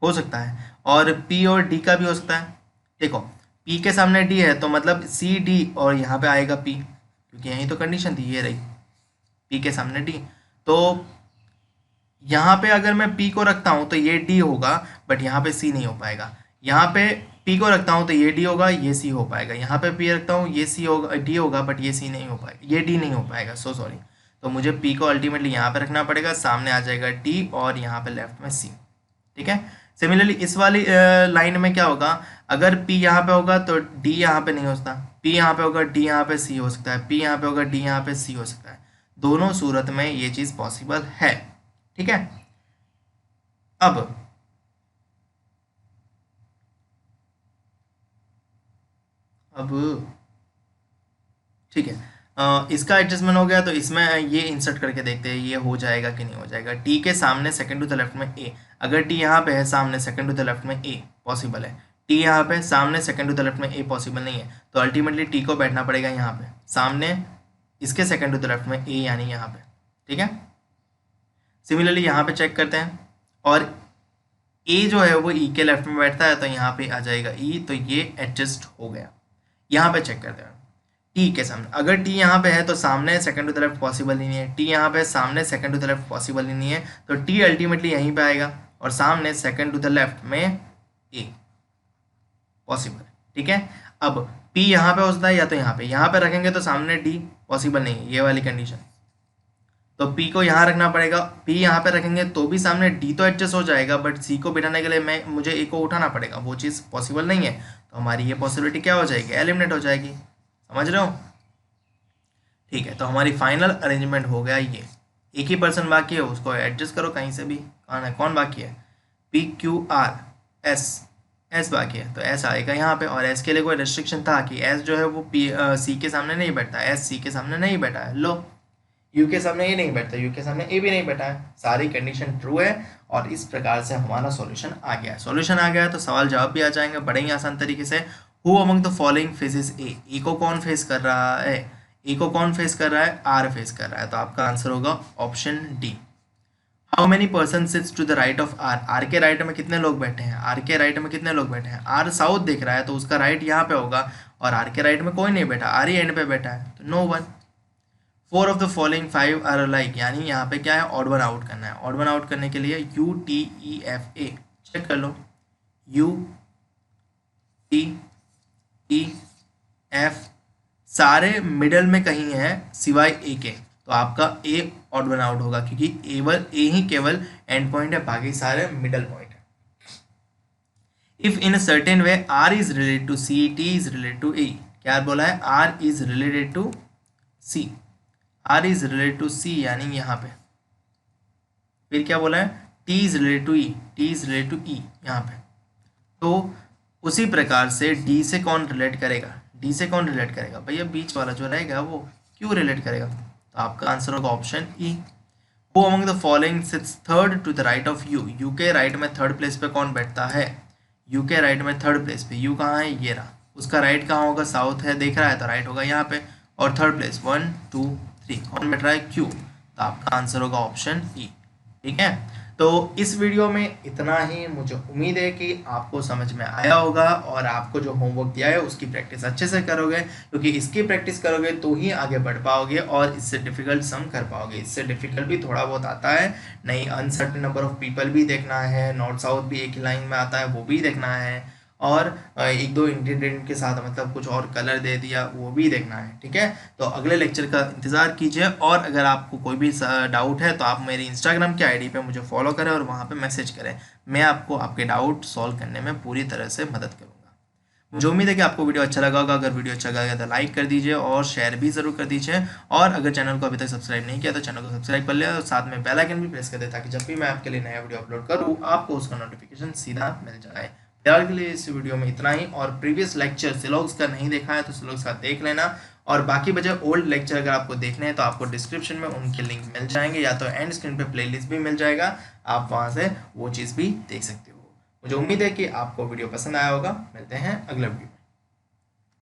हो सकता है, और पी और डी का भी हो सकता है। देखो, पी के सामने डी है तो मतलब सी डी और यहाँ पे आएगा पी, क्योंकि यही तो कंडीशन थी, ये रही पी के सामने डी। तो यहाँ पे अगर मैं पी को रखता हूँ तो ये डी होगा, बट यहाँ पे सी नहीं हो पाएगा। यहाँ पे पी को रखता हूँ तो ये डी होगा, ये सी हो पाएगा। यहाँ पे पी रखता हूँ, ये सी होगा, डी होगा, बट ये सी नहीं हो पाएगा, ये डी नहीं हो पाएगा, सो सॉरी। तो मुझे पी को अल्टीमेटली यहाँ पे रखना पड़ेगा, सामने आ जाएगा डी और यहाँ पे लेफ्ट में सी, ठीक है। सिमिलरली इस वाली लाइन में क्या होगा, अगर पी यहाँ पे होगा तो डी यहाँ पे नहीं हो सकता, पी यहाँ पे होगा डी यहाँ पे सी हो सकता है, पी यहाँ पे होगा डी यहाँ पे सी हो सकता है। दोनों सूरत में ये चीज़ पॉसिबल है, ठीक है। अब ठीक है, इसका एडजस्टमेंट हो गया, तो इसमें ये इंसर्ट करके देखते हैं ये हो जाएगा कि नहीं हो जाएगा। टी के सामने सेकंड टू द लेफ्ट में ए, अगर टी यहाँ पे है सामने सेकंड टू द लेफ्ट में ए पॉसिबल है, टी यहाँ पे सामने सेकंड टू द लेफ्ट में ए पॉसिबल नहीं है, तो अल्टीमेटली टी को बैठना पड़ेगा यहाँ पे सामने इसके सेकंड टू द लेफ्ट में ए, यानी यहाँ पे, ठीक है। सिमिलरली यहाँ पे चेक करते हैं, और ए जो है वो ई के लेफ्ट में बैठता है, तो यहाँ पे आ जाएगा ई, तो ये एडजस्ट हो गया। यहाँ पे चेक करते हैं टी के सामने, अगर टी यहाँ पे है तो सामने second to the left possible ही नहीं है, टी यहाँ पे सामने second to the left possible ही नहीं है, तो टी अल्टीमेटली यहीं पे आएगा और सामने सेकंड टू द लेफ्ट में ए पॉसिबल है, ठीक है। अब पी यहाँ पे हो सकता है या तो यहाँ पे रखेंगे तो सामने डी पॉसिबल नहीं है, ये वाली कंडीशन, तो पी को यहाँ रखना पड़ेगा। पी यहाँ पे रखेंगे तो भी सामने डी तो एडजस्ट हो जाएगा, बट सी को बिठाने के लिए मुझे ए को उठाना पड़ेगा, वो चीज़ पॉसिबल नहीं है, तो हमारी ये पॉसिबिलिटी क्या हो जाएगी, एलिमिनेट हो जाएगी, समझ रहे हो, ठीक है, तो हमारी फाइनल अरेंजमेंट हो गया ये। एक ही पर्सन बाकी है, उसको एडजस्ट करो कहीं से भी। कौन है, कौन बाकी है? P Q R S, S बाकी है तो एस आएगा यहाँ पे। और एस के लिए कोई रेस्ट्रिक्शन था कि एस जो है वो पी सी के सामने नहीं बैठता, एस सी के सामने नहीं बैठा है। लो, यू के सामने ये नहीं बैठता, यू के सामने ए भी नहीं बैठा है। सारी कंडीशन ट्रू है और इस प्रकार से हमारा सॉल्यूशन आ गया। सॉल्यूशन आ गया तो सवाल जवाब भी आ जाएंगे बड़े ही आसान तरीके से। Who among the following faces A को कौन फेस कर रहा है? ए को कौन फेस कर रहा है? आर फेस कर रहा है, तो आपका आंसर होगा option D. How many person sits to the right of R? R के राइट में कितने लोग बैठे हैं? आर के राइट में कितने लोग बैठे हैं? आर साउथ देख रहा है तो उसका राइट यहाँ पे होगा, और आर के राइट में कोई नहीं बैठा, आर ही एंड पे बैठा है, तो no one. Four of the following five are like, यानी यहाँ पे क्या है? ऑड वन आउट करना है। ऑड वन आउट करने के लिए U T E F A, check कर लो, यू टी ई एफ सारे मिडल में कहीं है सिवाय ए के, तो आपका ए ऑड वन आउट होगा क्योंकि ए ही केवल एंड पॉइंट है, बाकी सारे मिडल पॉइंट है। If in a certain way R is related to C, T is related to A, क्या बोला है? R is related to C, R is related to C यानी यहाँ पे। फिर क्या बोला है? T is related to E, T is related to E यहाँ पे। तो उसी प्रकार से डी से कौन रिलेट करेगा? डी से कौन रिलेट करेगा भैया? बीच वाला जो रहेगा वो क्यों रिलेट करेगा? तो आपका आंसर होगा option E. Who among the following sits third to the right of U? U के राइट में थर्ड प्लेस पे कौन बैठता है? यू के राइट में थर्ड प्लेस पे यू कहाँ है? ये रहा। उसका राइट कहाँ होगा? साउथ है, देख रहा है तो राइट होगा यहाँ पे। और थर्ड प्लेस 1 2 3 कौन बैठ रहा है? क्यू, तो आपका आंसर होगा ऑप्शन ई। ठीक है, तो इस वीडियो में इतना ही। मुझे उम्मीद है कि आपको समझ में आया होगा और आपको जो होमवर्क दिया है उसकी प्रैक्टिस अच्छे से करोगे, क्योंकि इसकी प्रैक्टिस करोगे तो ही आगे बढ़ पाओगे और इससे डिफिकल्ट सम कर पाओगे। इससे डिफिकल्ट भी थोड़ा बहुत आता है, नहीं अनसर्टेन नंबर ऑफ पीपल भी देखना है, नॉर्थ साउथ भी एक ही लाइन में आता है वो भी देखना है, और एक दो इंग्रेडिएंट के साथ मतलब कुछ और कलर दे दिया वो भी देखना है। ठीक है, तो अगले लेक्चर का इंतज़ार कीजिए, और अगर आपको कोई भी डाउट है तो आप मेरी इंस्टाग्राम के आईडी पे मुझे फॉलो करें और वहाँ पे मैसेज करें। मैं आपको आपके डाउट सॉल्व करने में पूरी तरह से मदद करूँगा। मुझे उम्मीद है कि आपको वीडियो अच्छा लगा होगा। अगर वीडियो अच्छा लगा तो लाइक कर दीजिए और शेयर भी ज़रूर कर दीजिए, और अगर चैनल को अभी तक सब्सक्राइब नहीं किया तो चैनल को सब्सक्राइब कर लिया और साथ में बेल आइकन भी प्रेस कर दे, ताकि जब भी मैं आपके लिए नया वीडियो अपलोड करूँ आपको उसका नोटिफिकेशन सीधा मिल जाए। फिलहाल के लिए इस वीडियो में इतना ही, और प्रीवियस लेक्चर सिलॉग्स का नहीं देखा है तो सिलॉग्स का देख लेना, और बाकी बचे ओल्ड लेक्चर अगर आपको देखने हैं तो आपको डिस्क्रिप्शन में उनके लिंक मिल जाएंगे, या तो एंड स्क्रीन पे प्लेलिस्ट भी मिल जाएगा, आप वहां से वो चीज़ भी देख सकते हो। मुझे उम्मीद है कि आपको वीडियो पसंद आया होगा। मिलते हैं अगले वीडियो में।